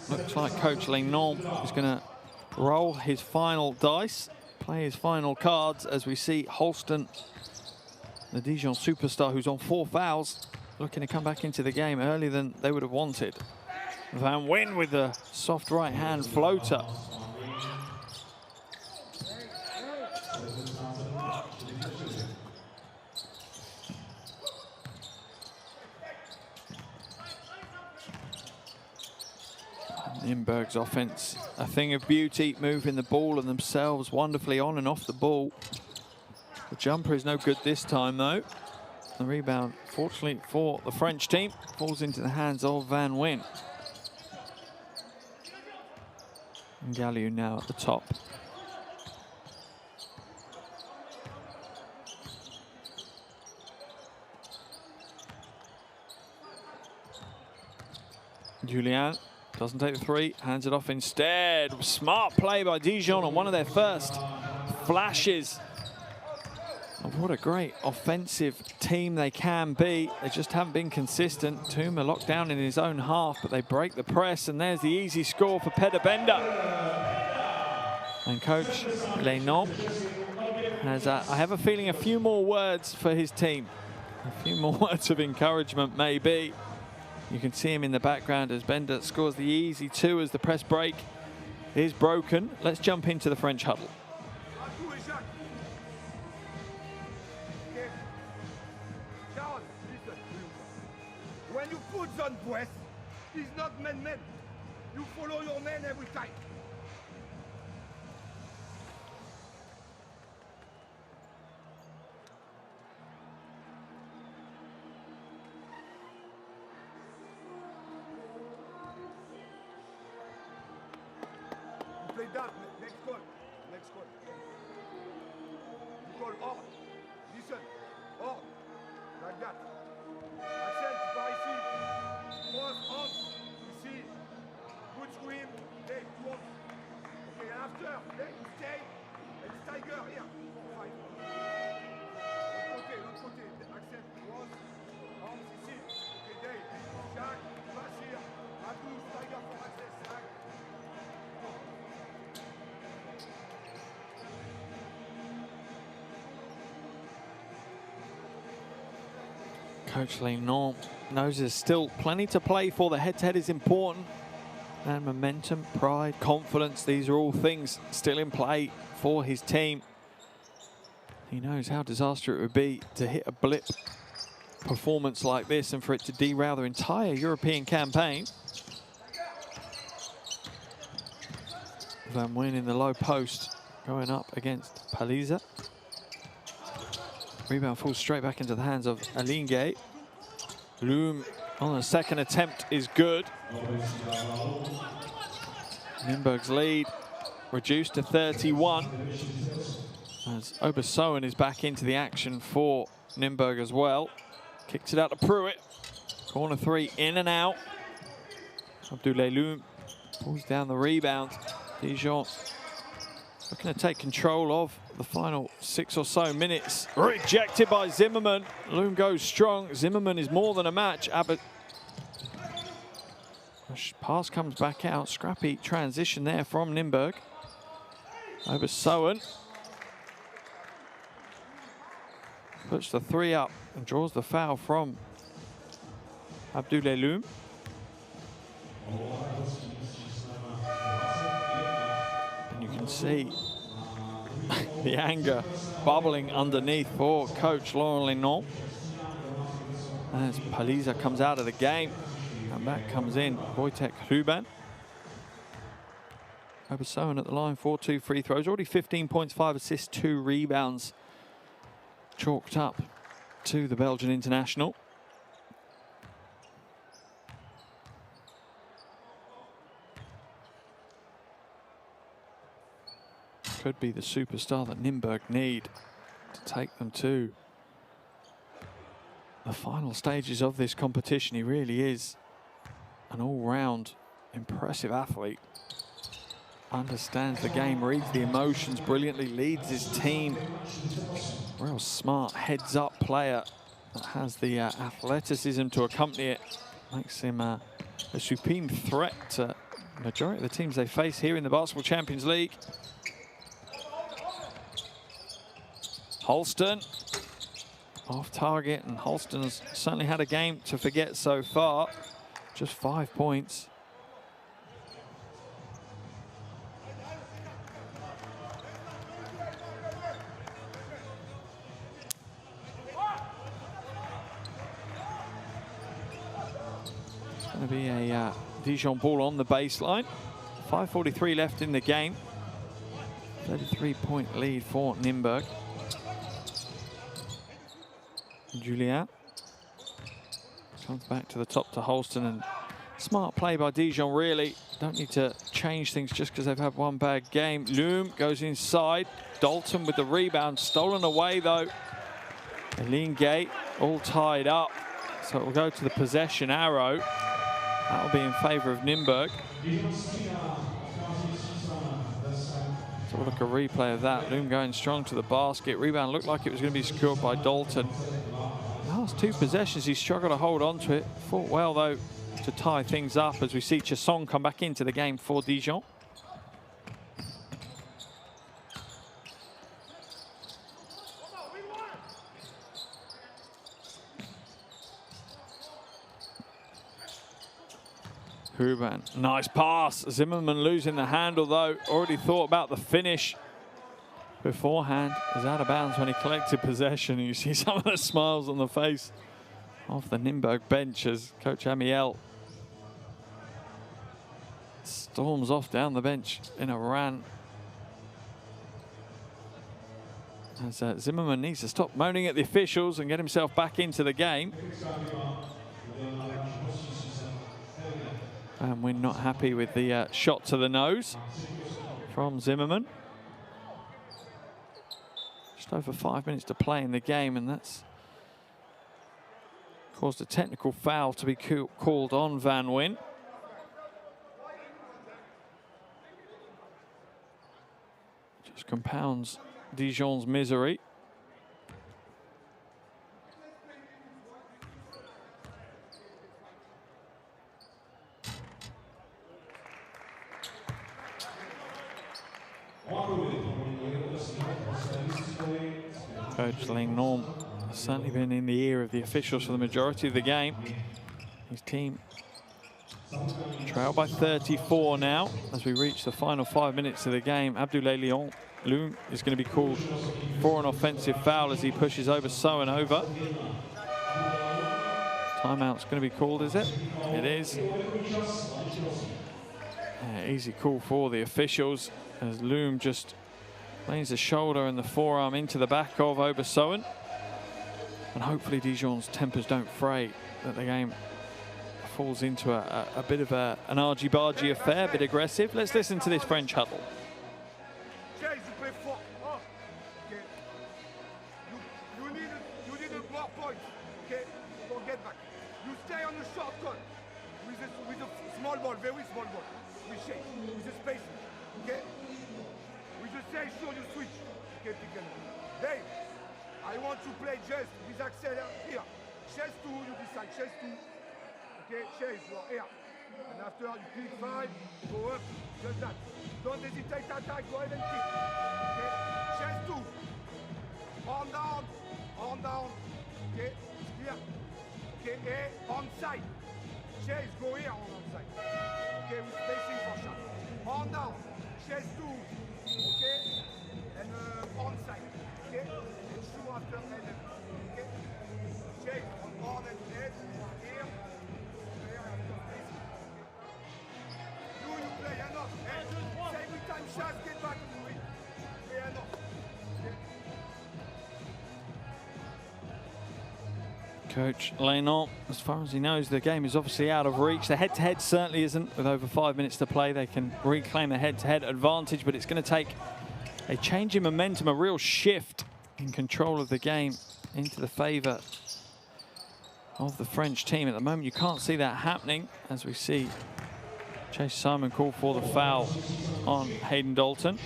Looks like Coach Lenormand is going to roll his final dice, play his final cards, as we see Holston, the Dijon superstar who's on 4 fouls, looking to come back into the game earlier than they would have wanted. Van Wyn with the soft right-hand floater. Nymburk's offense, a thing of beauty, moving the ball and themselves wonderfully on and off the ball. The jumper is no good this time, though. The rebound, fortunately for the French team, falls into the hands of Van Wyn. And Galliou now at the top. Julien doesn't take the three, hands it off instead. Smart play by Dijon on one of their first flashes of what a great offensive team they can be. They just haven't been consistent. Touma locked down in his own half, but they break the press, and there's the easy score for Peter Bender. And coach Lénon has, I have a feeling, a few more words for his team. A few more words of encouragement, maybe. You can see him in the background as Bender scores the easy two as the press break is broken. Let's jump into the French huddle. When you put on press, it's not man-man. You follow your man every time. Play that. Next call. Next call. You call hard. Listen. Hard. Like that. Accent par ici. Cross, hands. Ici. Good screen. Hey, two hands. Okay, and after, hey, stay. And Tiger here. 4, 5. L'autre côté. Accent. Cross. Hands ici. Okay, Dave. Jack. Pass here. À tous. Tiger for access. Jack. Coach Lénon knows there's still plenty to play for. The head-to-head is important. And momentum, pride, confidence, these are all things still in play for his team. He knows how disastrous it would be to hit a blip performance like this and for it to derail their entire European campaign. Van Wyn in the low post, going up against Paliza. Rebound falls straight back into the hands of Alingue. Loom on the second attempt is good. Nymburk's lead reduced to 31. As Obersoen is back into the action for Nymburk as well. Kicks it out to Pruitt. Corner three, in and out. Abdoulaye Loom pulls down the rebound. Dijon looking to take control of the final 6 or so minutes. Rejected by Zimmerman. Loom goes strong. Zimmerman is more than a match. Pass comes back out. Scrappy transition there from Nymburk. Obersoen puts the three up and draws the foul from Abdoulaye Loom. And you can see the anger bubbling underneath for coach Laurent Lénon. As Paliza comes out of the game, and back comes in Wojtek Ruban. Obersoen at the line for 2 free throws. Already 15 points, 5 assists, 2 rebounds. Chalked up to the Belgian international. Could be the superstar that Nymburk need to take them to the final stages of this competition. He really is an all-round impressive athlete. Understands the game, reads the emotions brilliantly, leads his team. Real smart heads-up player that has the athleticism to accompany it. Makes him a supreme threat to the majority of the teams they face here in the Basketball Champions League. Holston off target, and Holston's certainly had a game to forget so far. Just 5 points. It's going to be a Dijon ball on the baseline. 5:43 left in the game. 33-point lead for Nymburk. Julien comes back to the top to Holston, and smart play by Dijon, really. Don't need to change things just because they've had one bad game. Loom goes inside. Dalton with the rebound, stolen away though. Eileen Gate all tied up. So it will go to the possession arrow. That'll be in favor of Nymburk. So we'll look a replay of that. Loom going strong to the basket. Rebound looked like it was going to be secured by Dalton. Last two possessions, he struggled to hold on to it. Fought well though to tie things up as we see Chasson come back into the game for Dijon. Huban, nice pass. Zimmerman losing the handle though. Already thought about the finish beforehand. Was out of bounds when he collected possession. You see some of the smiles on the face of the Nymburk bench as Coach Amiel storms off down the bench in a run. As Zimmerman needs to stop moaning at the officials and get himself back into the game. And we're not happy with the shot to the nose from Zimmerman. Just over 5 minutes to play in the game, and that's caused a technical foul to be called on Van Wyn. Just compounds Dijon's misery. Coach Ling Norm has certainly been in the ear of the officials for the majority of the game. His team trail by 34 now as we reach the final 5 minutes of the game. Abdoulaye Loom is going to be called for an offensive foul as he pushes over Sowen over. Timeout's going to be called, is it? It is. Easy call for the officials as Loom just lays the shoulder and the forearm into the back of Obersoen. And hopefully Dijon's tempers don't fray, that the game falls into a bit of an argy-bargy affair, a bit aggressive. Let's listen to this French huddle. You need a block point, okay? Don't get back. You stay on the short cut with a small ball, very small ball. We shake, with the spacing, okay? Say sure you switch. Okay, Dave, I want to play just with Axel here. Chase 2, you decide. Chase 2. Okay, chase, you're here. And after you click 5, go up, just that. Don't hesitate, attack, go ahead and kick. Okay, chase 2. Arm down. Okay, it's clear. Okay, on side. Chase, go here on side. Okay, we're spacing for shot. Arm down. Chase 2. Okay, and onside, okay, and shoot after head, okay, shake on board and head, here, after facing, okay. You play enough, and every time shots get back to it, play enough, okay. Coach Lénon, as far as he knows, the game is obviously out of reach. The head-to-head certainly isn't. With over 5 minutes to play, they can reclaim the head-to-head advantage, but it's going to take a change in momentum, a real shift in control of the game into the favor of the French team. At the moment, you can't see that happening as we see Chase Simon call for the foul on Hayden Dalton.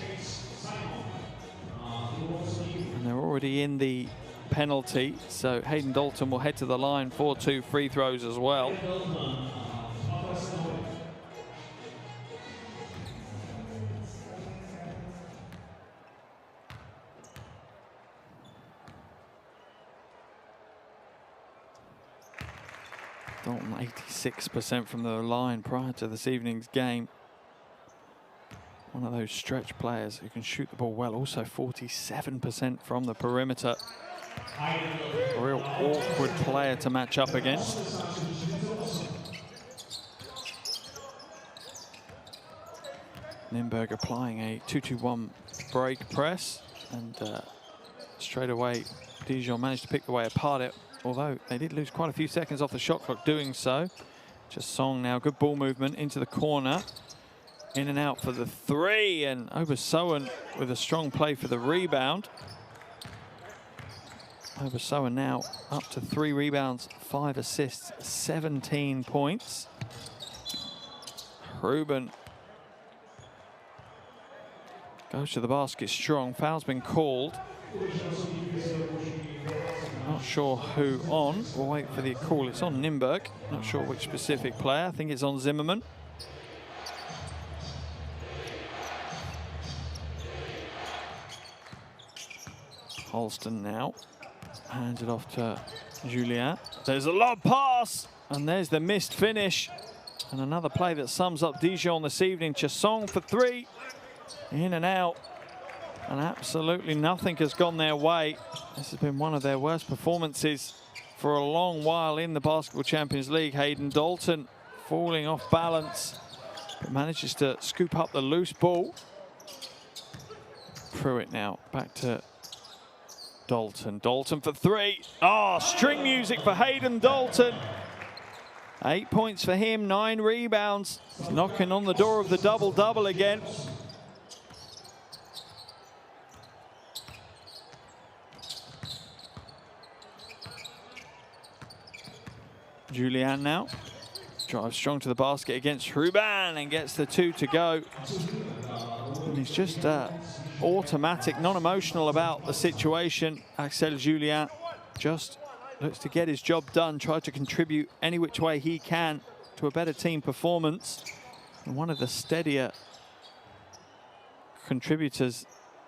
And they're already in the penalty, so Hayden Dalton will head to the line for 2 free throws as well. Dalton 86% from the line prior to this evening's game. One of those stretch players who can shoot the ball well. Also 47% from the perimeter. A real awkward player to match up against. Nymburk applying a 2-2-1 break press, and straight away Dijon managed to pick the way apart it, although they did lose quite a few seconds off the shot clock doing so. Song now, good ball movement into the corner, in and out for the three, and Obersoen with a strong play for the rebound. Obersoen now up to 3 rebounds, 5 assists, 17 points. Ruben goes to the basket strong. Foul's been called. Not sure who on. We'll wait for the call. It's on Nymburk. Not sure which specific player. I think it's on Zimmerman. Holston now hands it off to Julien. There's a lob pass, and there's the missed finish. And another play that sums up Dijon this evening. Song for 3, in and out. And absolutely nothing has gone their way. This has been one of their worst performances for a long while in the Basketball Champions League. Hayden Dalton falling off balance, but manages to scoop up the loose ball. Pruitt now back to Dalton. Dalton for 3. Oh, string music for Hayden Dalton. 8 points for him, 9 rebounds. He's knocking on the door of the double-double again. Julien now drives strong to the basket against Ruben and gets the 2 to go. And he's just automatic, non-emotional about the situation. Axel Julien just looks to get his job done, try to contribute any which way he can to a better team performance. And one of the steadier contributors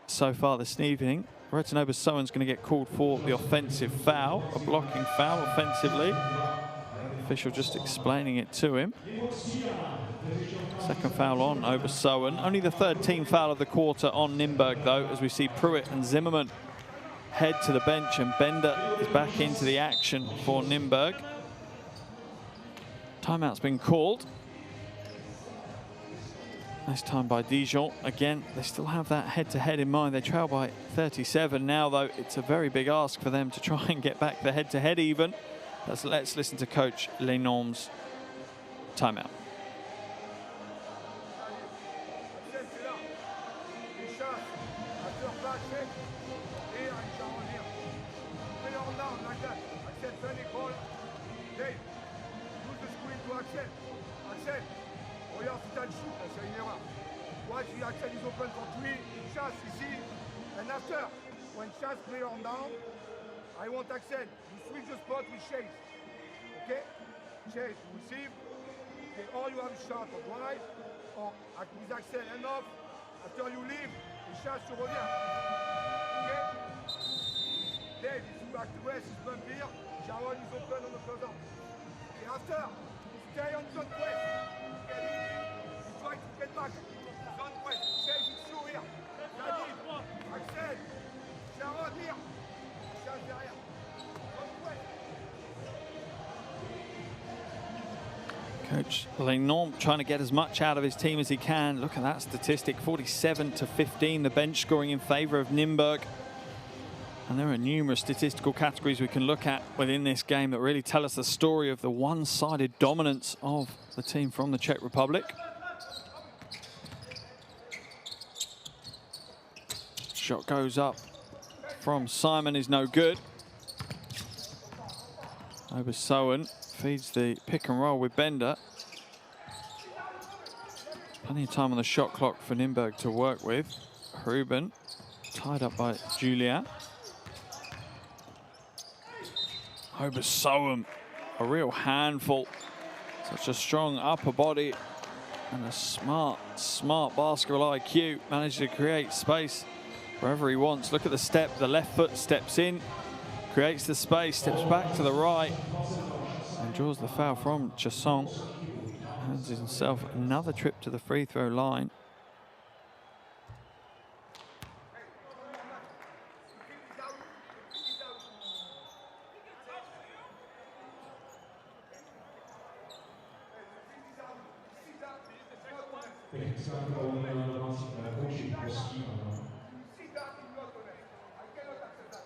so far this evening. Reton Obersoen's going to get called for the offensive foul, a blocking foul offensively. Official just explaining it to him. Second foul on Obersoen. Only the 3rd team foul of the quarter on Nymburk, though, as we see Pruitt and Zimmerman head to the bench, and Bender is back into the action for Nymburk. Timeout's been called. Nice time by Dijon. Again, they still have that head-to-head in mind. They trail by 37 now, though. It's a very big ask for them to try and get back the head-to-head even. Let's listen to Coach Lenormand's timeout. Axel is open for 3. Chas ici. And after, when Chas play on down, I want Axel. You switch the spot with Chase. Okay? Chase, receive. Okay, or you have a shot or drive, or with Axel end off. After you leave, Chas tu reviens. Okay? Dave is back to rest, he's bump here. Sharon is open on the closeout. Okay, after, stay on zone press. Okay? You try to get back. Chase is through here. David, Axel, Sharon here. Chase derrière. Coach Lenormand trying to get as much out of his team as he can. Look at that statistic, 47-15, the bench scoring in favor of Nymburk. And there are numerous statistical categories we can look at within this game that really tell us the story of the one-sided dominance of the team from the Czech Republic. Shot goes up from Simon, is no good. Obersoen feeds the pick and roll with Bender. Plenty of time on the shot clock for Nymburk to work with. Ruben tied up by Julien. Obersoen, a real handful. Such a strong upper body and a smart basketball IQ. Managed to create space wherever he wants. Look at the step, the left foot steps in, creates the space, steps back to the right, and draws the foul from Song. Hands himself another trip to the free throw line.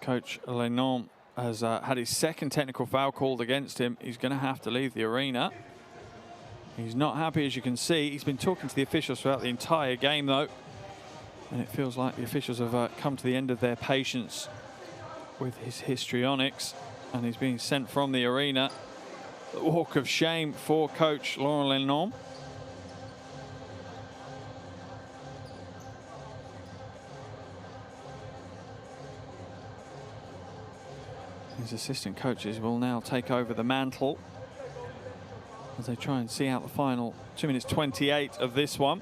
Coach Lenormand has had his second technical foul called against him. He's going to have to leave the arena. He's not happy, as you can see. He's been talking to the officials throughout the entire game, though. And it feels like the officials have come to the end of their patience with his histrionics. And he's being sent from the arena. The walk of shame for Coach Laurent Lenormand. His assistant coaches will now take over the mantle as they try and see out the final 2 minutes 28 of this one.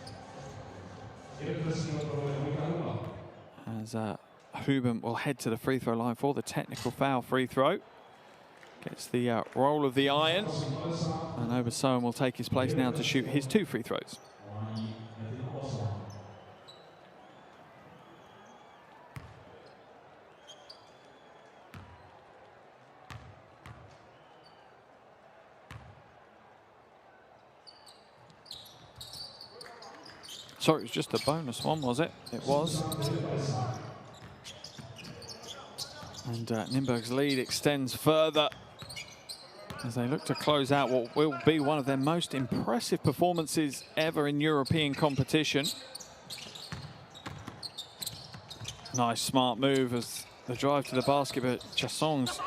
As Ruben will head to the free throw line for the technical foul free throw. Gets the roll of the iron. And Obersohn will take his place now to shoot his 2 free throws. Sorry, it was just a bonus one, was it? It was. And Nymburk's lead extends further as they look to close out what will be one of their most impressive performances ever in European competition. Nice, smart move as the drive to the basket, but Chassong's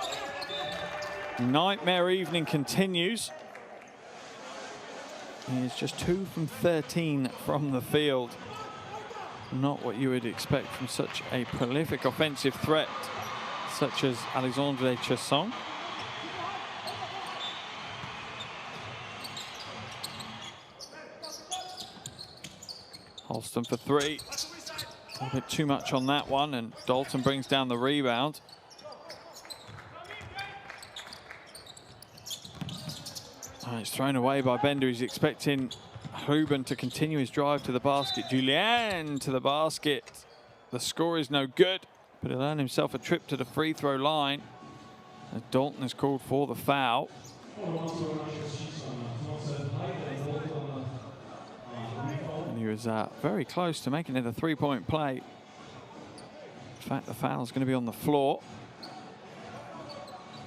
nightmare evening continues. He is just 2 from 13 from the field. Not what you would expect from such a prolific offensive threat, such as Alexandre Chassong. Holston for 3. A little bit too much on that one, and Dalton brings down the rebound. It's thrown away by Bender. He's expecting Ruben to continue his drive to the basket. Julien to the basket. The score is no good, but he'll earn himself a trip to the free throw line as Dalton is called for the foul. And he was very close to making it a 3-point play. In fact, the foul is going to be on the floor.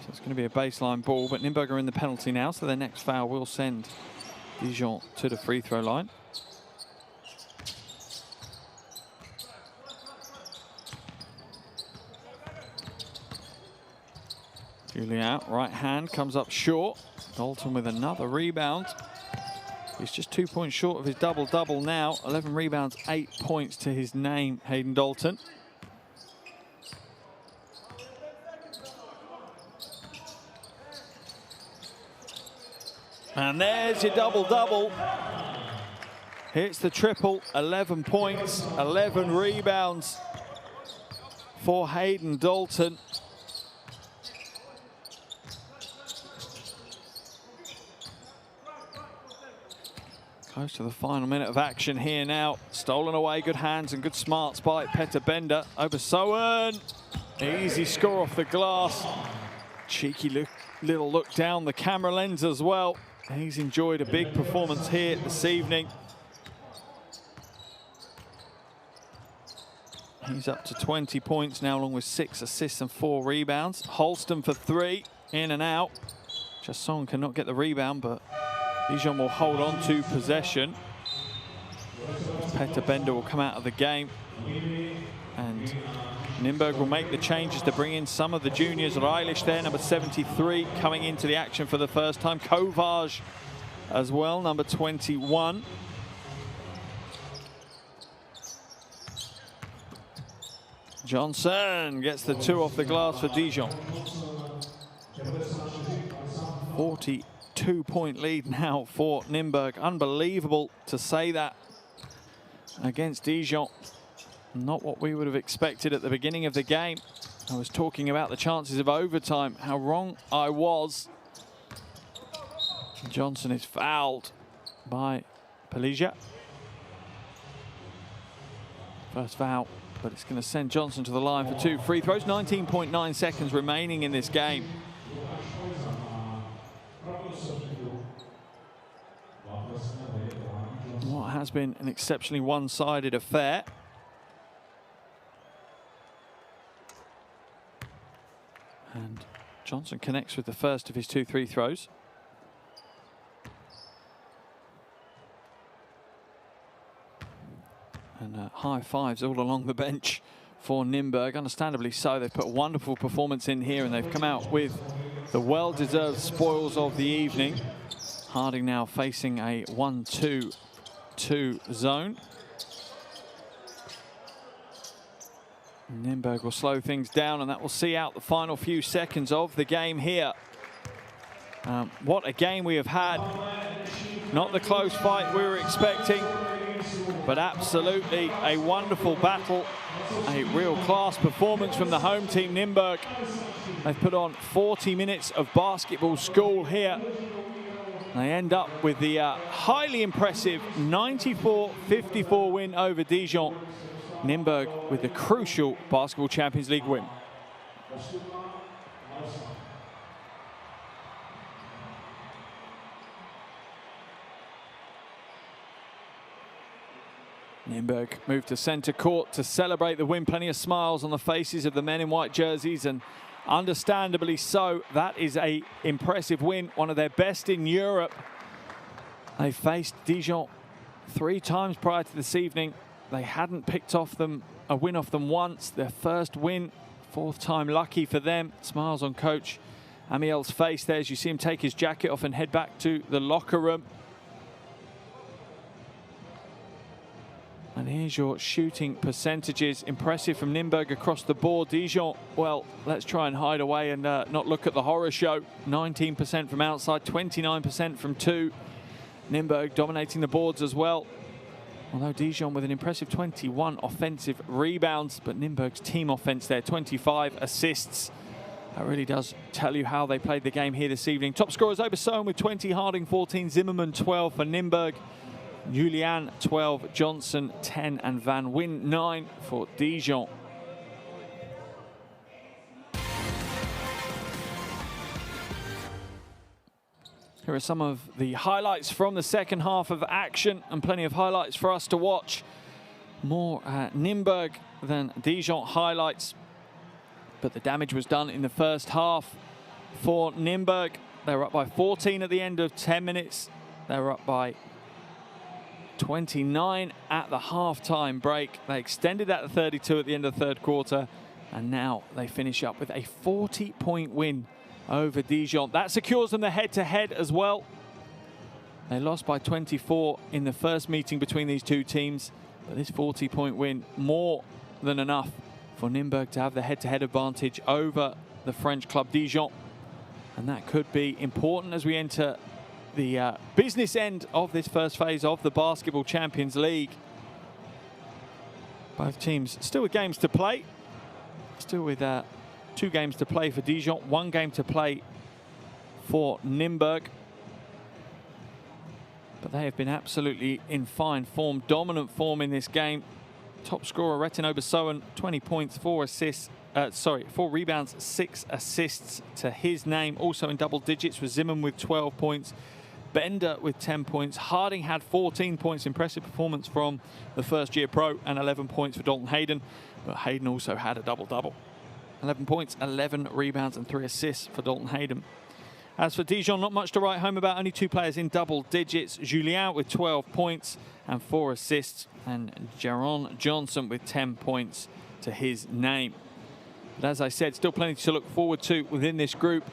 So it's going to be a baseline ball, but Nymburk are in the penalty now, so their next foul will send Dijon to the free throw line. Julien, right hand, comes up short. Dalton with another rebound. He's just 2 points short of his double-double now. 11 rebounds, 8 points to his name, Hayden Dalton. And there's your double-double. Hits the triple, 11 points, 11 rebounds for Hayden Dalton. Close to the final minute of action here now. Stolen away, good hands and good smarts by Petter Bender. Obersohn, easy score off the glass. Cheeky little look down the camera lens as well. He's enjoyed a big performance here this evening. He's up to 20 points now, along with 6 assists and 4 rebounds. Holston for 3, in and out. Chassong cannot get the rebound, but Dijon will hold on to possession. Petter Bender will come out of the game. And Nymburk will make the changes to bring in some of the juniors. Reilish there, number 73, coming into the action for the first time. Kovaj as well, number 21. Johnson gets the 2 off the glass for Dijon. 42-point lead now for Nymburk. Unbelievable to say that against Dijon. Not what we would have expected at the beginning of the game. I was talking about the chances of overtime, how wrong I was. Johnson is fouled by Pelisia. First foul, but it's going to send Johnson to the line for 2 free throws. 19.9 seconds remaining in this game. what has been an exceptionally one-sided affair. And Johnson connects with the first of his 2 free throws. And high fives all along the bench for Nymburk. Understandably so. They've put a wonderful performance in here, and they've come out with the well-deserved spoils of the evening. Harding now facing a 1-2-2 zone. Nymburk will slow things down, and that will see out the final few seconds of the game here. What a game we have had. Not the close fight we were expecting, but absolutely a wonderful battle. A real class performance from the home team, Nymburk. They've put on 40 minutes of basketball school here. They end up with the highly impressive 94-54 win over Dijon. Nymburk with the crucial Basketball Champions League win. Nymburk moved to centre court to celebrate the win. Plenty of smiles on the faces of the men in white jerseys, and understandably so. That is an impressive win, one of their best in Europe. They faced Dijon 3 times prior to this evening. They hadn't picked off them a win off them once. Their first win, 4th time lucky for them. Smiles on coach Amiel's face there as you see him take his jacket off and head back to the locker room. And here's your shooting percentages. Impressive from Nymburk across the board. Dijon, well, let's try and hide away and not look at the horror show. 19% from outside, 29% from 2. Nymburk dominating the boards as well. Although Dijon with an impressive 21 offensive rebounds, but Nymburk's team offense there, 25 assists. That really does tell you how they played the game here this evening. Top scorers Obersohn with 20, Harding 14, Zimmerman 12 for Nymburk. Julian 12, Johnson 10, and Van Wyn 9 for Dijon. Here are some of the highlights from the second half of action, and plenty of highlights for us to watch. More Nymburk than Dijon highlights, but the damage was done in the first half for Nymburk. They were up by 14 at the end of 10 minutes. They were up by 29 at the half-time break. They extended that to 32 at the end of the third quarter, and now they finish up with a 40-point win over Dijon. That secures them the head-to-head as well. They lost by 24 in the first meeting between these two teams, but this 40-point win, more than enough for Nymburk to have the head-to-head advantage over the French club Dijon. And that could be important as we enter the business end of this first phase of the Basketball Champions League. Both teams still with games to play. Still with 2 games to play for Dijon, 1 game to play for Nymburk. But they have been absolutely in fine form, dominant form in this game. Top scorer Retin Obersohn, 20 points, 4 assists. 4 rebounds, 6 assists to his name. Also in double digits was Zimmerman with 12 points. Bender with 10 points. Harding had 14 points. Impressive performance from the first-year pro, and 11 points for Dalton Hayden. But Hayden also had a double-double. 11 points, 11 rebounds, and 3 assists for Dalton Hayden. As for Dijon, not much to write home about. Only 2 players in double digits. Julien with 12 points and 4 assists. And Jaron Johnson with 10 points to his name. But as I said, still plenty to look forward to within this group.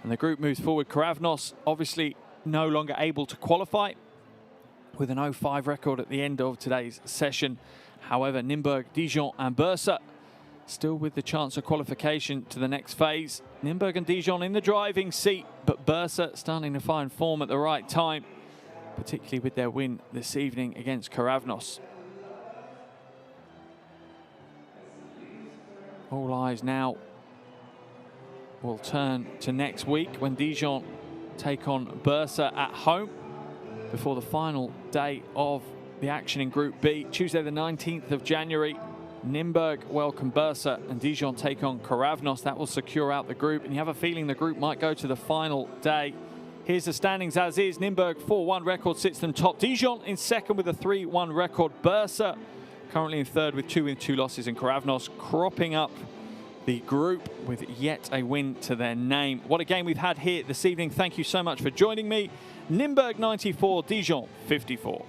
And the group moves forward. Karavnos obviously no longer able to qualify with an 0-5 record at the end of today's session. However, Nymburk, Dijon and Bursa still with the chance of qualification to the next phase. Nymburk and Dijon in the driving seat, but Bursa starting to find form at the right time, particularly with their win this evening against Karavnos. All eyes now will turn to next week when Dijon take on Bursa at home before the final day of the action in Group B. Tuesday the 19th of January, Nymburk welcome Bursa and Dijon take on Karavnos. That will secure out the group, and you have a feeling the group might go to the final day Here's the standings as is. Nymburk 4-1 record sits them top. Dijon in second with a 3-1 record. Bursa currently in third with 2 wins, 2 losses. And Kravnos cropping up the group with yet a win to their name. What a game we've had here this evening. Thank you so much for joining me. Nymburk 94, Dijon 54.